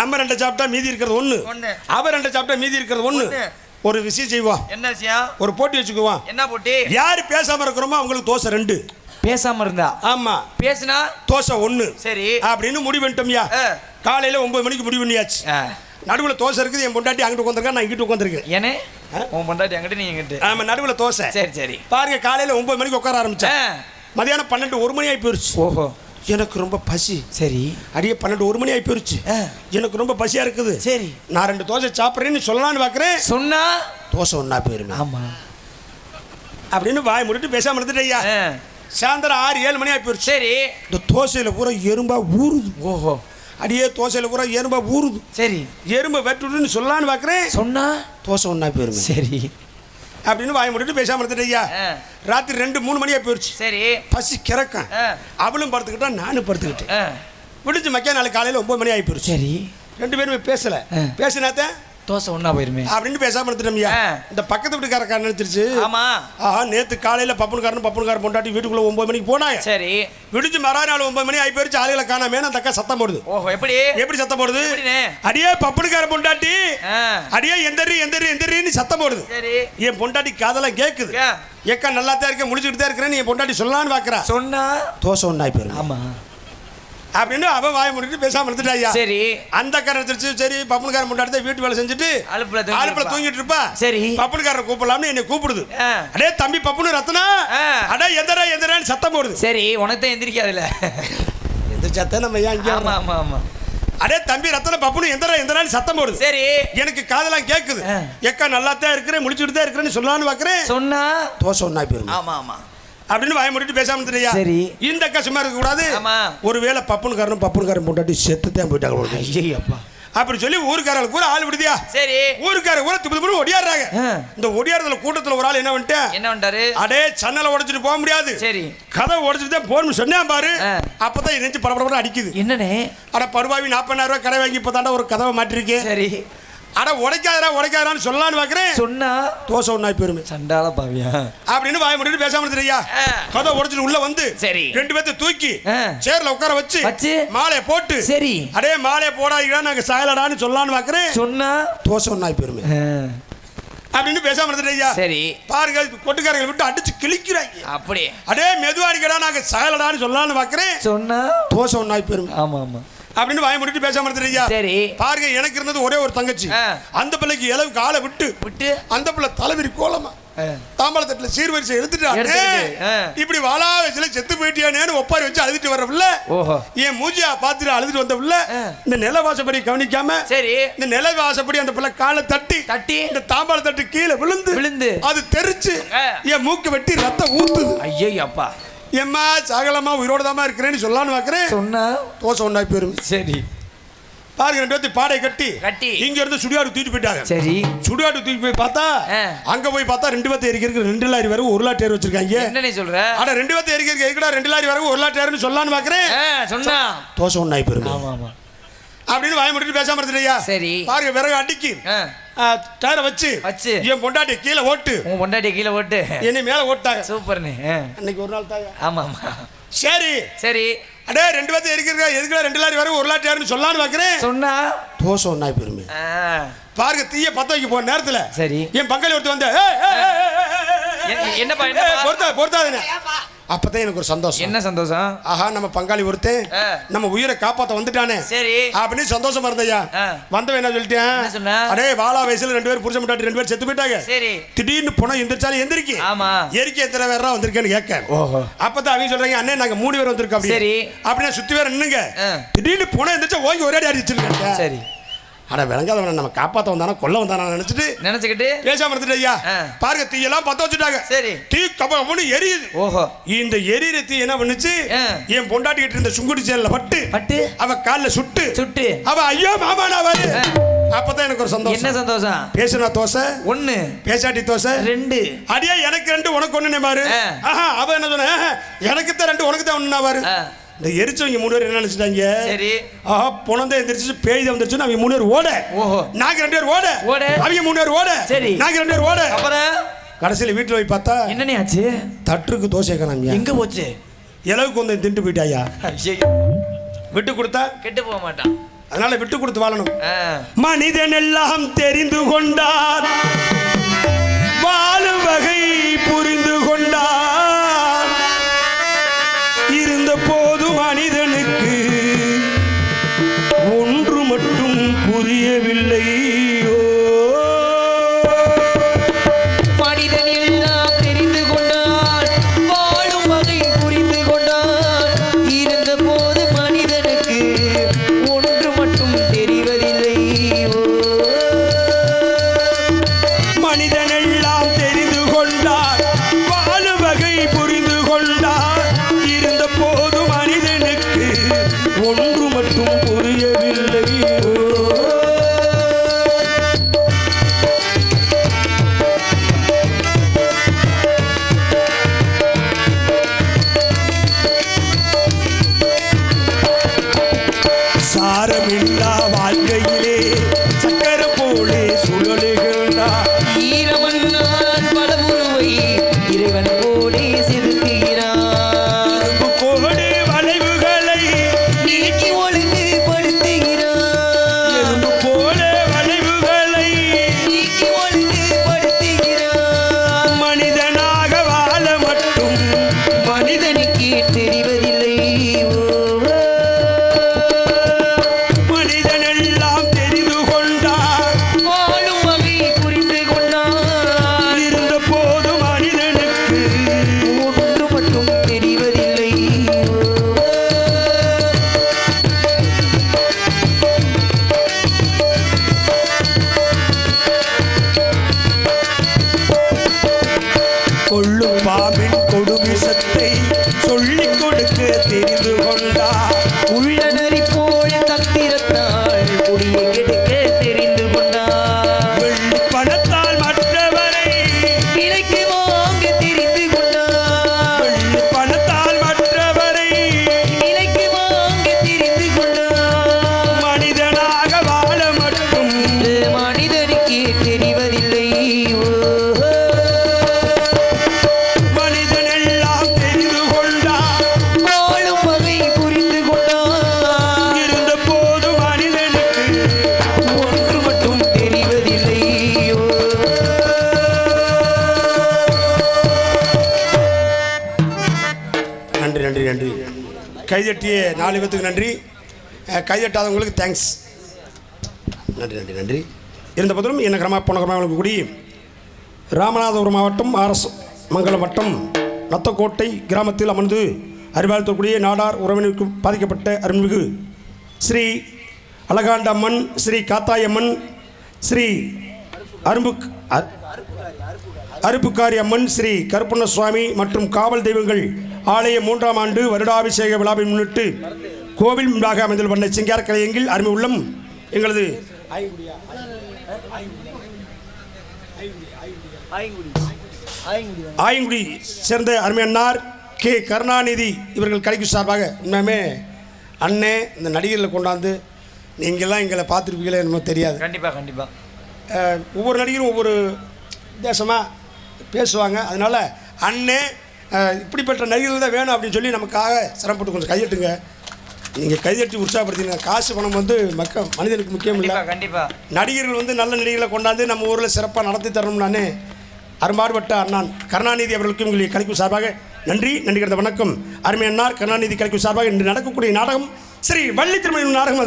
நம்ம 2 சாப்பிட்டா மீதி இருக்கிறது 1, அவ 2 சாப்பிட்டா மீதி இருக்கிறது 1. ஒரு விஷயம் செய்வோம். என்ன விஷயம்? ஒரு போட்டி வச்சுக்குவோம். என்ன போட்டி? யாரு பேசாம இருக்கிறோமோ அவங்களுக்கு தோசை 2. பேசாம இருந்தா? ஆமா. பேசினா தோசை 1. சரி அப்படின்னு முடிவு பண்ணிட்டோம்யா. காலையில 9 மணிக்கு முடிவு பண்ணியாச்சு. நடுவில் தோசை இருக்குது, என் பொண்டாட்டி அங்கிட்டு உட்காந்துருக்கா, நான் இங்கிட்டு உட்காந்துருக்கேன். ஏனே உன் பொண்டாட்டி அங்கிட்டு நீ இங்கிட்டு? ஆமா, நடுவில் தோசை. சரி சரி. பாருங்க, காலையில 9 மணிக்கு உட்கார ஆரம்பிச்சேன், மதியானம் 12 1 மணி ஆகி போயிருச்சு. ஓஹோ. எனக்கு ரொம்ப பசி. சரி. அடியே 12 1 மணி ஆகி போயிருச்சு, எனக்கு ரொம்ப பசியா இருக்குது. சரி நான் 2 தோசை சாப்பிட்றேன்னு சொல்லலான்னு பார்க்குறேன், சொன்னா தோசை 1 போயிருமே. ஆமா அப்படின்னு வாய் முடிட்டு பேசாம இருந்துட்டேயா. சாயந்தரம் 6 7 மணி ஆகி போயிருச்சு. சரி. இந்த தோசையில பூரா எறும்பா ஊறுது. ஓஹோ. அடியே தோசையில பூரா எறும்பா ஊறுது. சரி. எறும்பை வெட்டுன்னு சொல்லலான்னு பார்க்குறேன், சொன்னா தோசை 1 போயிருமே. சரி அப்படின்னு வாய் முடிட்டு பேசாம இருந்துட்டேயா. ராத்திரி 2 3 மணியா போயிருச்சு. சரி. பசி கிறக்கம், அவளும் படுத்துக்கிட்டா நானும் படுத்துக்கிட்டேன். விடிச்சு மக்கா நாளைக்கு காலையில் 9 மணி ஆகி போயிருச்சு. சரி. 2 பேருமே பேசல, பேசினாத்தான் தோசை 1 போயிருமே அப்படின்னு பேசாம எடுத்துட்டோம்யா. இந்த பக்கத்து வீட்டுக்காரக்காரன் நினைச்சிருச்சு, ஆமா நேத்து காலையில பப்புனுக்காரன் பொண்டாட்டி வீட்டுக்குள்ள 9 மணிக்கு போனாங்க. சரி. விடிச்சு மறுநாள் 9 மணி ஆகி போயிருச்சு, ஆளுகளை காணாம அந்த அக்கா சத்தம் போடுது. ஓஹோ. எப்படி சத்தம் போடுது? அடியே பப்புனுக்காரன் பொண்டாட்டி, அடியே எந்திரின்னு சத்தம் போடுது. சரி. என் பொண்டாட்டி காதெல்லாம் கேக்குது, ஏக்கா நல்லா தான் இருக்க, முடிச்சுட்டு தான் இருக்கிறேன்னு என் பொண்டாட்டி சொல்லலான்னு பாக்குறா. சொன்னா தோசை 1 போயிரும். ஆமா அப்படின்னு அவ வாய முடிட்டு பேசாம இருந்துட்டாயா. சரி. அந்த கரத்திருச்சு. சரி பப்புனுக்காரன் முன்னாடி வீட்டு வேலை செஞ்சுட்டு அடுப்புல தூங்கிட்டு இருப்பா. சரி. பப்புனுக்காரன் கூப்பிடலாம்னு என்னை கூப்பிடுது. அடே தம்பி பப்புனு ரத்னா, அடே எந்திரான்னு சத்தம் போடுது. சரி உனக்கு தான் எந்திரிக்காதுல்ல, எந்திரிச்சாத்தான் நம்ம ஏன் இங்கே. ஆமா ஆமா ஆமா. அடே தம்பி ரத்தன பப்புனு எந்திரான்னு சத்தம் போடுது. சரி. எனக்கு காதெல்லாம் கேட்குது, ஏக்கா நல்லா தான் இருக்கிறேன், முடிச்சுட்டு தான் இருக்கிறேன்னு சொல்லலான்னு பாக்குறேன், சொன்னா தோசை 1 போயிரும். ஆமா ஆமா அப்படின்னு வாய முடிட்டு பேசாம இருந்துட்டியா. சரி. இந்த அக்கா சும்மா இருக்க கூடாது, ஒருவேளை பப்புனுக்காரன் பொண்டாட்டி செத்து தான் போயிட்டாங்க. ஐயப்பா அப்படி சொல்லி ஊருக்காரர்கள் கூட ஆள் விடுதியா. சரி. ஊருக்கார கூட திப்பு ஒடியாடுறாங்க. இந்த ஒடியாடுறதுல கூட்டத்துல ஒரு ஆள் என்ன பண்ணிட்டாரு, அடே சன்னலை உடைச்சிட்டு போக முடியாது, சரி கதவை உடைச்சிட்டு தான் போகணும்னு சொன்னேன் பாரு. அப்பதான் நெஞ்சு படப்பட அடிக்குது. என்னன்னு? அட பருவாவி 40,000 ரூபாய் கடை வாங்கி இப்பதாண்டா ஒரு கதவை மாட்டிருக்கேன். சரி. அட உடைக்காதான்னு சொல்லலான்னு பாக்குறேன், சொன்னா தோசை 1 போயிருமே. சண்டால பாவியா அப்படின்னு வாய முடிட்டு பேசாம இருந்துறியா. கதை உடைச்சிட்டு உள்ள வந்து, சரி 2 பேர்த்த தூக்கி சேர்ல உட்கார வச்சு மாலையை போட்டு, சரி அடே மாலையை போடாதீங்களா நாங்க சாயலடான்னு சொல்லலான்னு பாக்குறேன், சொன்னா தோசை 1 போயிருமே அப்படின்னு பேசாம இருந்துறியா. சரி. பாருங்க கொட்டுக்காரங்களை விட்டு அடிச்சு கிழிக்கிறாங்க. அப்படி அடே மெதுவாடிக்கடா நாங்க சாயலடான்னு சொல்லலான்னு பாக்குறேன், சொன்னா தோசை 1 போயிருமே. ஆமா ஆமா அப்படின்னு வாய முடிட்டு பேசாம இருந்துறியா. சரி. பாருங்க எனக்கு இருந்தது ஒரே ஒரு தங்கச்சி, அந்த பிள்ளைக்கு இளவு காலை விட்டு அந்த பிள்ளை தலைவிரி கோலமா தாம்பாளத்தட்டுல சீர்வரிசை எடுத்துட்டானே எடுத்துக்கிட்டு, இப்படி வாழா வயசுல செத்து போயிட்டியானேன்னு ஒப்பாரி வச்சு அழுதுட்டு வர புள்ள ஓஹோ என் மூஞ்சியா பார்த்துட்டு அழுதுட்டு வந்த புள்ள இந்த நில வாசப்படி கவனிக்காம சரி இந்த நில வாசப்படி அந்த புள்ள காலை தட்டி தட்டி இந்த தாம்பாள தட்டு கீழே விழுந்து அது தெரிச்சு என் மூக்கு வெட்டி ரத்தம் ஊத்துது. ஐயோ அப்பா எம்மா சகலமா உயிரோட தாமா இருக்கிறேன்னு சொல்லலான்னு பாக்குறேன். சொன்னா தோசை ஒண்ணாய் போயிரும். சரி பாருங்க 2 பேர்த்து பாடை கட்டி இங்க இருந்து சுடியாடு தூக்கிட்டு போயிட்டாங்க. சரி சுடியாடு தூக்கி போய் பார்த்தா அங்க போய் பார்த்தா 2 பேர்த்து எரிக்கிறதுக்கு 2 லாரி வரை 1 லாரி டயர் வச்சிருக்காங்க. என்ன நீ சொல்ற? அட 2 பேர்த்து எரிக்கிறதுக்கு எதுக்குடா 2 லாரி வரை 1 லாரி டயர்னு சொல்லலான்னு பாக்குறேன். சொன்னா தோசை ஒண்ணாய் போயிரும். ஆமா ஆமா அப்படின்னு வாய் முடிட்டு பேசாம இருந்துட்டியா. சரி பாருங்க விறகு அடிக்கி டயரை வச்சு என் பொண்டாட்டி கீழே ஓட்டு உன் பொண்டாட்டி கீழே ஓட்டு என்னை மேல ஓட்டாங்க. சூப்பர்னு அன்னைக்கு ஒரு நாள் தாயா. ஆமா ஆமா சரி சரி அடே 2 பேர்த்து எரிக்கிறதா எதுக்குடா 2 லாரி வரை 1 லாரி டயர்னு சொல்லலான்னு பாக்குறேன். சொன்னா தோசை ஒண்ணாய் போயிருமே. பாருங்க தீய பத்த வைக்க போன நேரத்துல சரி என் பங்காளி ஒருத்தர் வந்து என்னப்பா பொறுத்தாதுன்னு அப்பதான் எனக்கு ஒரு சந்தோஷம். என்ன சந்தோஷம்? ஆஹா நம்ம பங்காளி ஒருத்தன் நம்ம உயிரை காப்பாத்த வந்துட்டானே சரி அப்படின்னு சந்தோஷமா இருந்தையா. வந்தவன் என்ன சொல்லிட்டேன், அடே வாழா வயசுல 2 பேர் புருஷன் முட்டாட்டி 2 பேர் செத்து போயிட்டாங்க. சரி திடீர்னு போனா எந்திரிச்சாலும் எந்திரிக்கி ஆமா எரிக்க எத்தனை பேரா வந்திருக்கேன்னு கேட்க அப்பதான் அவங்க சொல்றாங்க அண்ணே நாங்க 3 பேர் வந்திருக்கோம். சரி அப்படின்னா சுத்தி வேற நின்னுங்க திடீர்னு போனா எந்திரிச்சா ஓங்கி ஒரே அடி அடிச்சிருக்கேன். சரி அட விளங்காதவன நம்ம காப்பாத்த வந்தானா கொல்ல வந்தானா நினைச்சிட்டு பேசாம இருந்துட்டு ஐயா பாருங்க தீயெல்லாம் பத்த வச்சுட்டாங்க. சரி தீ கப்பன்னு எரியுது. ஓஹோ இந்த எரியிற தீ என்ன பண்ணுச்சு என் பொண்டாட்டி கிட்ட இருந்த சுங்குடி சேல பட்டு அவ கால்ல சுட்டு அவ ஐயோ மாமானா வாரு. அப்பதான் எனக்கு ஒரு சந்தோஷம். என்ன சந்தோஷம்? பேசுனா தோசை 1 பேசாட்டி தோசை 2 அடியே எனக்கு 2 உனக்கு 1 மாறு. ஆஹா அவ என்ன சொன்ன எனக்கு தான் 2 உனக்கு தான் 1 மாறு. இந்த எரிச்சவங்க 3 பேர் என்ன நினைச்சிட்டாங்க, சரி ஆஹா பொணந்தே எந்திரிச்சு பேய் தான் வந்துருச்சு அவங்க 3 பேர் ஓட நாங்க 2 பேர் ஓட அவங்க 3 பேர் ஓட சரி நாங்க 2 பேர் ஓட அப்புறம் கடைசியில வீட்டுல போய் பார்த்தா என்னனே ஆச்சு தட்டுக்கு தோசை காணாங்க. எங்க போச்சு? இலவுக்கு வந்து திண்டு போயிட்டாயா. விட்டு கொடுத்தா கெட்டு போக மாட்டான். அதனால விட்டு கொடுத்து வாழணும். மனிதன் எல்லாம் தெரிந்து கொண்டார் வாழும் வகை புரிந்து கொண்டார் இருந்த போது மனிதனுக்கு ஒன்று மட்டும் புரியவில்லை. மனிதன் எல்லாம் தெரிந்து கொண்டான் வாழும் வகை புரிந்து கொண்டான் இருந்த போது மனிதனுக்கு ஒன்று மட்டும் தெரிவதில்லை. மனிதன் எல்லாம் தெரிந்து கொண்டார் வாழும் வகை புரிந்து கொண்டார் இருந்த போது மனிதனுக்கு ஒன்று மட்டும் புரியவில்லை. சாரமில்லா வாழ்க்கையிலே சக்கர போலே சுழலுகிறார். ஈரமன்னான் பலமுருவை இறைவன் போலே செதுக்குகிறான். கோடு வளைவுகளை நீக்கி ஒழுங்கு படுத்துகிறான். போல வளைவுகளை நீக்கி ஒழுங்கு படுத்துகிறான். மனிதனாக வாழ மட்டும் மனிதனுக்கு தெரிவதில்லை. மனிதன் எல்லாம் தெரிந்து கொண்டார் வாழும் வகை புரிந்து கொண்டான் இருந்த போது மனிதனுக்கு ஒன்று மட்டும் தெரிவதில்லை. கொள்ளும் பாம்பின் கொடுமிசத்தை சொல்லிக் கொடுக்க தெரிந்து கொண்டார். உள்ளனரி போல் தத்திரத்தால் குடியை கெடுக்க தெரிந்து கொண்டான். வெள்ளி பணத்தால் மற்றவரை விலைக்கு வாங்க தெரிந்து கொண்டான். வெள்ளி பணத்தால் மற்றவரை விலைக்கு வாங்க தெரிந்து கொண்டான். மனிதனாக வாழ மட்டும் இந்த மனிதனுக்கு தெரிவதில்லை. மனிதன் எல்லாம் தெரிந்து கொண்டார் வாழும் வகை புரிந்து கொண்டான் இருந்த போது மனிதனுக்கு ஒன்று மட்டும் தெரிவதில்லை. நன்றி நன்றி நன்றி. கைதட்டிய 4 பேத்துக்கு நன்றி. கைதட்டாதவங்களுக்கு தேங்க்ஸ். நன்றி நன்றி நன்றி. இருந்த போதிலும் என்ன கிரமா போன கிரமாவுக்கு கூடி ராமநாதபுரம் மாவட்டம் ஆர்எஸ் மங்கலம் வட்டம் நத்தக்கோட்டை கிராமத்தில் அமர்ந்து அறிவாளத்தக்கூடிய நாடார் உறவினருக்கு பாதிக்கப்பட்ட அருள்மிகு ஸ்ரீ அழகாண்ட அம்மன், ஸ்ரீ காத்தாயம்மன், ஸ்ரீ அருப்புக்காரி அம்மன், ஸ்ரீ கருப்பண்ண சுவாமி மற்றும் காவல் தெய்வங்கள் ஆலய 3ஆம் ஆண்டு வருடாபிஷேக விழாவை முன்னிட்டு கோவில் முன்பாக அமைந்துள்ள வண்ண சிங்கார கலையெங்கில் அருமை உள்ளம் எங்களது ஆயங்குடி சேர்ந்த அருமையன்னார் கே கருணாநிதி இவர்கள் கலைக்கு சார்பாக உண்மையுமே அண்ணே இந்த நடிகர்களை கொண்டாந்து நீங்கள்லாம் எங்களை பார்த்துருப்பீங்களே என்னமோ தெரியாது. ஒவ்வொரு நடிகரும் ஒவ்வொரு வித்தியாசமாக பேசுவாங்க. அதனால் அண்ணே இப்படிப்பட்ட நடிகர்கள் தான் வேணும் அப்படின்னு சொல்லி நமக்காக சிரமப்பட்டு கொஞ்சம் கையெட்டுங்க. நீங்கள் கைதட்டி உற்சாகப்படுத்திங்க. காசு பணம் வந்து மனிதனுக்கு முக்கியம் இல்லை. நடிகர்கள் வந்து நல்ல நடிகர்களை கொண்டாந்து நம்ம ஊரில் சிறப்பாக நடத்தி தரணும். நான் அரும்பாடுபட்ட அண்ணான் கருணாநிதி அவர்களுக்கும் உங்களுடைய கலைக்கு சார்பாக நன்றி கிடந்த வணக்கம். அருமை அண்ணார் கருணாநிதி கலைக்கு சார்பாக இன்று நடக்கக்கூடிய நாடகம் ஸ்ரீ வள்ளி திருமணி நாடகம்.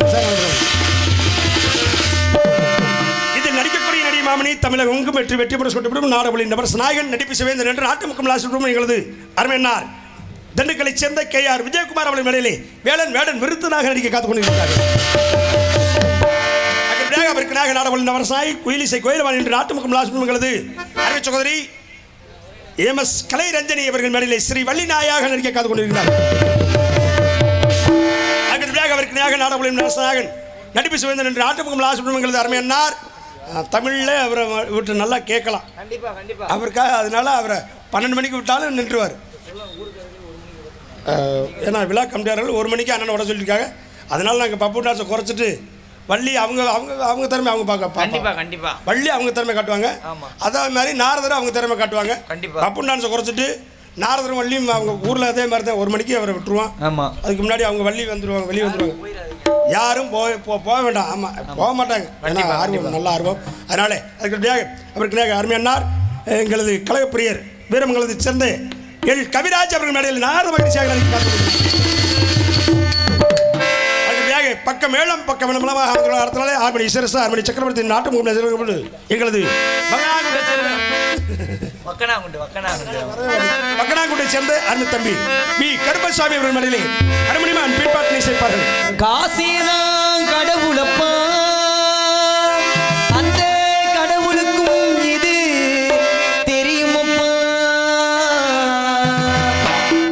இதில் நடிக்கக்கூடிய நடிகை மாமணி தமிழக உங்கும் வெற்றி பெற சொல்லப்படும் நாடகங்களின் நபர் நாயகன் நடிப்பு சிவேந்தன் என்று நாட்டு மக்கள் லாசிடும் எங்களது அருமை அண்ணார் திண்டுக்கலைச் சேர்ந்த KR விஜயகுமார் அவர்களின் மேடையிலே வேடன் விருத்தனாக நடிக்க காத்துக் கொண்டிருக்கிறார். அவருக்கு நாடகம் நவரசாய் குயிலிசை கோயிலவான் என்று நாட்டு மக்கள் லாசிடும் எங்களது அருமை சகோதரி MS கலை ரஞ்சனி அவர்கள் மேடையிலே ஸ்ரீ வள்ளி நாயாக நடிக்க காத்துக் கொண்டிருக்கிறார். அவருக்கு நாடகம் நவரசாயகன் நடிப்பு சிவேந்தன் என்று நாட்டு மக்கள் லாசிடும் எங்களது அருமை அண்ணார் தமிழில் அவரை விட்டு நல்லா கேட்கலாம். அவருக்காக அதனால அவரை 12 மணிக்கு விட்டாலும் நின்றுவார். ஏன்னா விழா கமிட்டியாளர்கள் 1 மணிக்கு அண்ணன் வர சொல்லியிருக்காங்க. அதனால் நாங்கள் பப்பு டான்ஸை குறைச்சிட்டு வள்ளி அவங்க திறமை அவங்க பார்க்க வள்ளி அவங்க திறமை காட்டுவாங்க. அதே மாதிரி நாரதரும் அவங்க திறமை காட்டுவாங்க. பப்பு டான்ஸை குறைச்சிட்டு நாரதரும் வள்ளியும் அவங்க ஊரில் அதே மாதிரி தான் 1 மணிக்கு அவரை விட்டுருவோம். அதுக்கு முன்னாடி அவங்க வெளியே வந்துடுவாங்க. யாரும் போக வேண்டாம். ஆமாம், போக மாட்டாங்க. ஏன்னா ஆர்வம், நல்ல ஆர்வம். அதனால அதுக்கு அவருக்கு அருமையன்னார் எங்களது கழகப்பிரியர் வீரமங்கலத்தை சேர்ந்த எல் கவிராஜ் அவர்கள் மேடையில் நார மகிழ்ச்சியாக பக்கம் மேளம் பக்கம் அடுத்தனாலே 6 மணி சிரசா 6 மணி சக்கரவர்த்தி நாட்டு எங்களது மக்கனாங்குட்டை சேர்ந்த அருமை தம்பி பி கருப்பசாமி அவர்கள் மேடையிலே அருமணிமான் பீட்பாட்டினை சேர்ப்பார்கள். காசிதான் கடவுளப்பா, அந்த கடவுளுக்கும் இது தெரியுமப்பா,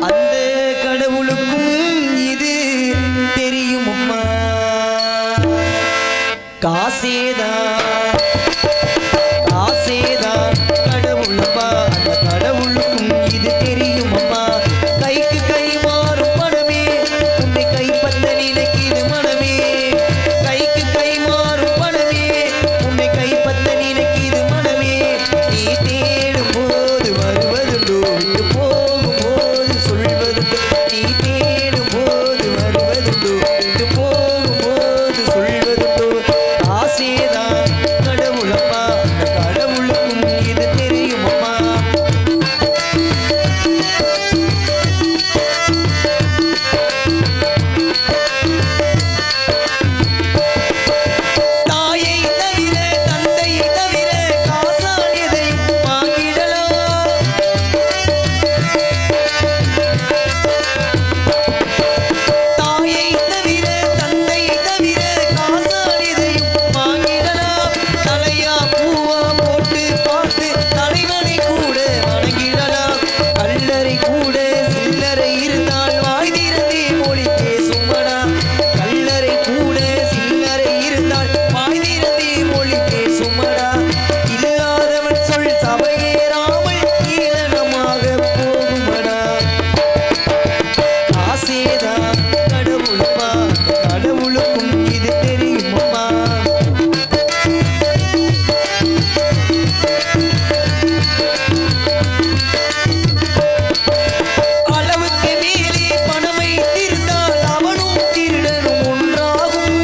அந்த கடவுளுக்கும் இது தெரியுமப்பா. காசேதான் கடவுளப்பா, அந்த கடவுளுக்கும் இது தெரியுமப்பா. கைக்கு கை மாறும் பணமே உன்னை கைப்பற்ற நினைக்கிது மனமே. கைக்கு கை மாறும் பணமே உன்னை கைப்பற்ற நினைக்கிது மனமே. நீ தேடும் போது வருவதுண்டோ, விட்டு போகும் போது சொல்வதுண்டோ. நீ தேடும் போது வருவதுண்டோ, விட்டு போகும் போது சொல்வதுண்டோ. ஆசைதான் கடவுளப்பா, அந்த கடவுளுக்கும் இது தெரியுமப்பா. தாயை தவிர தந்தையை தவிர காசால் எதையும் வாங்கிடலாம். தாயை தவிர தந்தையை தவிர காசால் எதையும் வாங்கிடலாம். தலையா பூவா போட்டு பார்த்து தலைவனை கூட வணங்கிடலாம். கல்லறை கூட சில்லறை இருந்தால் வாய் திறந்தே மொழி பேசுமடா. கல்லறை கூட சில்லறை இருந்தால் வாய் திறந்தே மொழி பேசுமடா. இல்லாதவன் சொல் சபையேறாமல் ஈழனமாக போகுமடா. ஆசேதான் கடவுளப்பா, கடவுளுக்கும் இது தெரியுமப்பா. அளவுக்கு மேலே பணமை திருந்தால் அவனும் திருடனும் ஒன்றாகும்.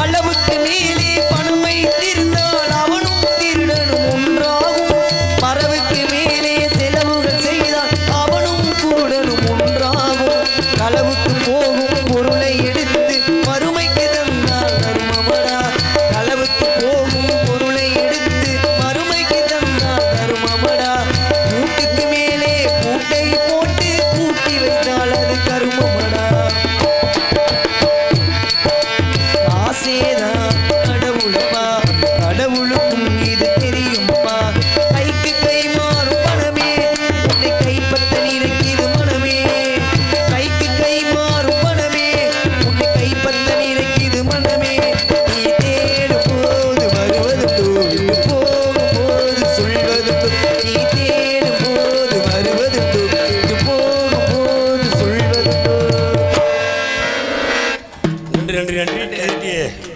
அளவுக்கு மேலே பணமை திருந்தால் அவனும் திருடனும் ஒன்றாகும். மரவுக்கு மேலே செலவுகள் செய்தால் அவனும் குருடனும் ஒன்றாகும். களவுக்கு போகும் பொருளை எடுத்து மறுமைக்கு தந்தால் தர்மமடா.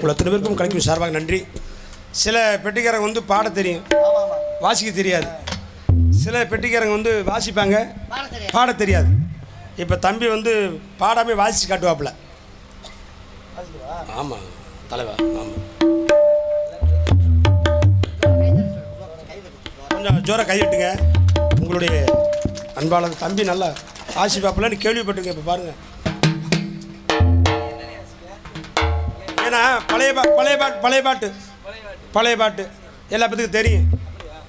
உள்ள அத்தனை பேருக்கும் கலைக்கும் சார்பாக நன்றி. சில பெட்டிக்காரங்க வந்து பாட தெரியும், வாசிக்க தெரியாது. சில பெட்டிக்காரங்க வந்து வாசிப்பாங்க, பாட தெரியாது. இப்போ தம்பி வந்து பாடாமல் வாசித்து காட்டுவாப்புல. ஆமாம் தலைவா, ஆமாம். கொஞ்சம் ஜோராக கையெட்டுங்க. உங்களுடைய அன்பாளர் தம்பி நல்லா வாசிப்பாப்புலன்னு கேள்விப்பட்டுங்க. இப்போ பாருங்கள், ஏன்னா பழைய பாட்டு எல்லா பேத்துக்கும் தெரியும்.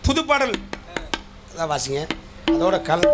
புது பாடல் அதான் வாசிங்க, அதோட கல்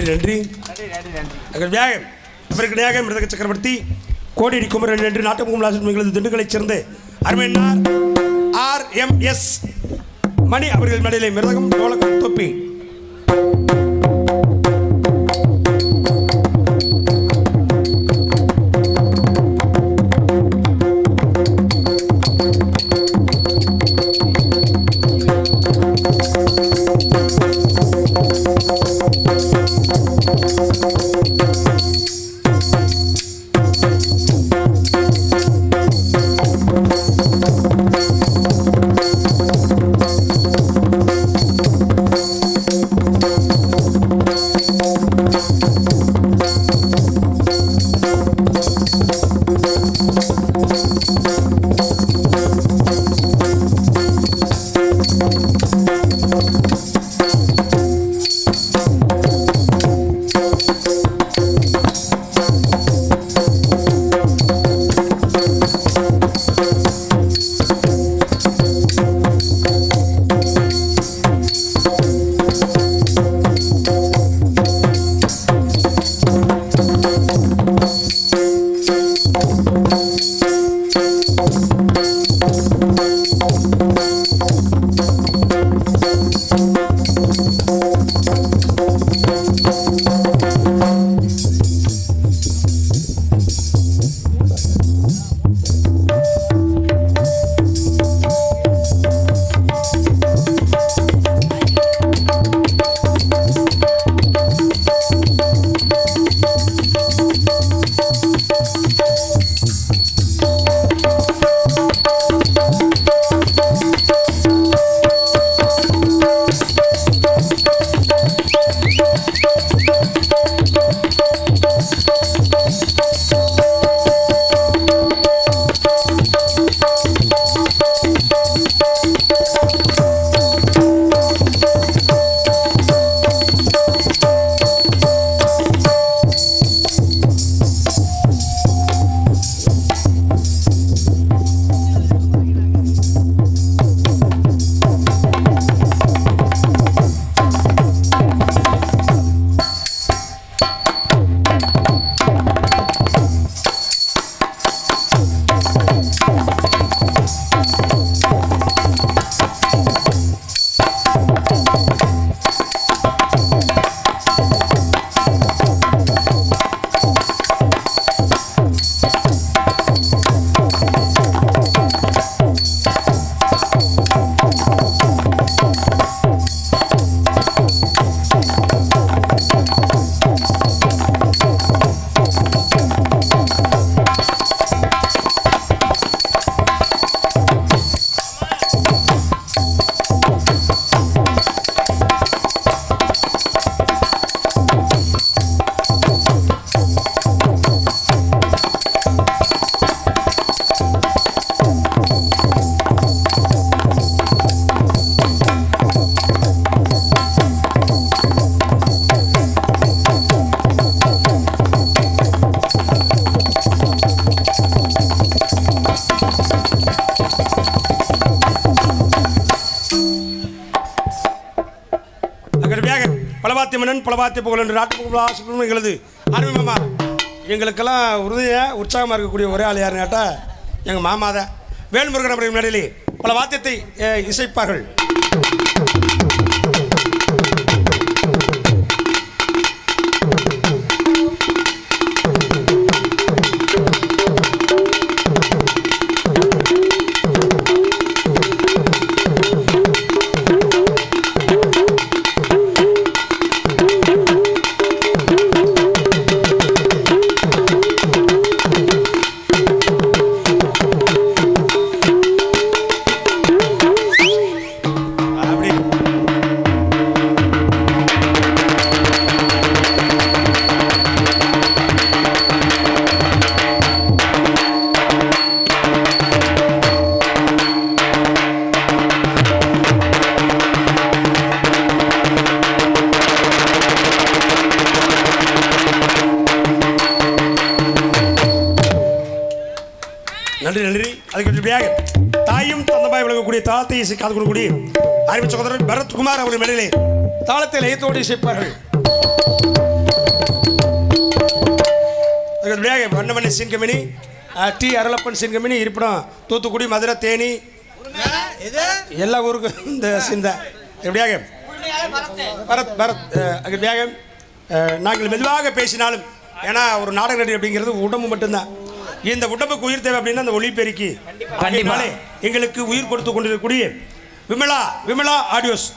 நன்றி. அவருக்கு நியாக மிருதக சக்கரவர்த்தி கோடியடி குமரன் என்று நாட்டமும் திண்டுக்கலைச் சேர்ந்த அருமையினார் RMS மணி அவர்கள் மேடையிலே மிருதகம் தோலகம் தொப்பி. வாத்திய மன்னன் பலவாத்திய புகழ் என்று நாட்டு எங்களது அருமை மாமா. எங்களுக்கெல்லாம் உறுதியாக உற்சாகமாக இருக்கக்கூடிய ஒரே ஆள் யாருன்னு கேட்டால் எங்கள் மாமா தான். வேல்முருகன் அவர்கள் மேடையிலே பல வாத்தியத்தை இசைப்பார்கள். நன்றி நன்றி. அதுக்கு இப்படியாக தாயும் தந்தமாய் விளங்கக்கூடிய தாளத்தை இசை காது கொடுக்கக்கூடிய அறிவு சகோதரர் பரத்குமார் அவர்கள் மேலே தாளத்தை லயத்தோடு இசைப்பார்கள். அதுக்கு இப்படியாக வண்ணமணி சின்கமினி டி அருளப்பன் சின்கமினி இருப்பிடம் தூத்துக்குடி மதுரை தேனி எல்லா ஊருக்கும் இந்த சிந்த எப்படியாக பரத் பரத் இப்படியாக நாங்கள் மெதுவாக பேசினாலும் ஏன்னா ஒரு நாடக நடி அப்படிங்கிறது உடம்பு மட்டும்தான். இந்த உடம்புக்கு உயிர் தேவை அப்படின்னா அந்த ஒளிபெருக்கி கண்டிப்பாலே எங்களுக்கு உயிர் கொடுத்து கொண்டிருக்கக்கூடிய விமலா ஆடியோஸ்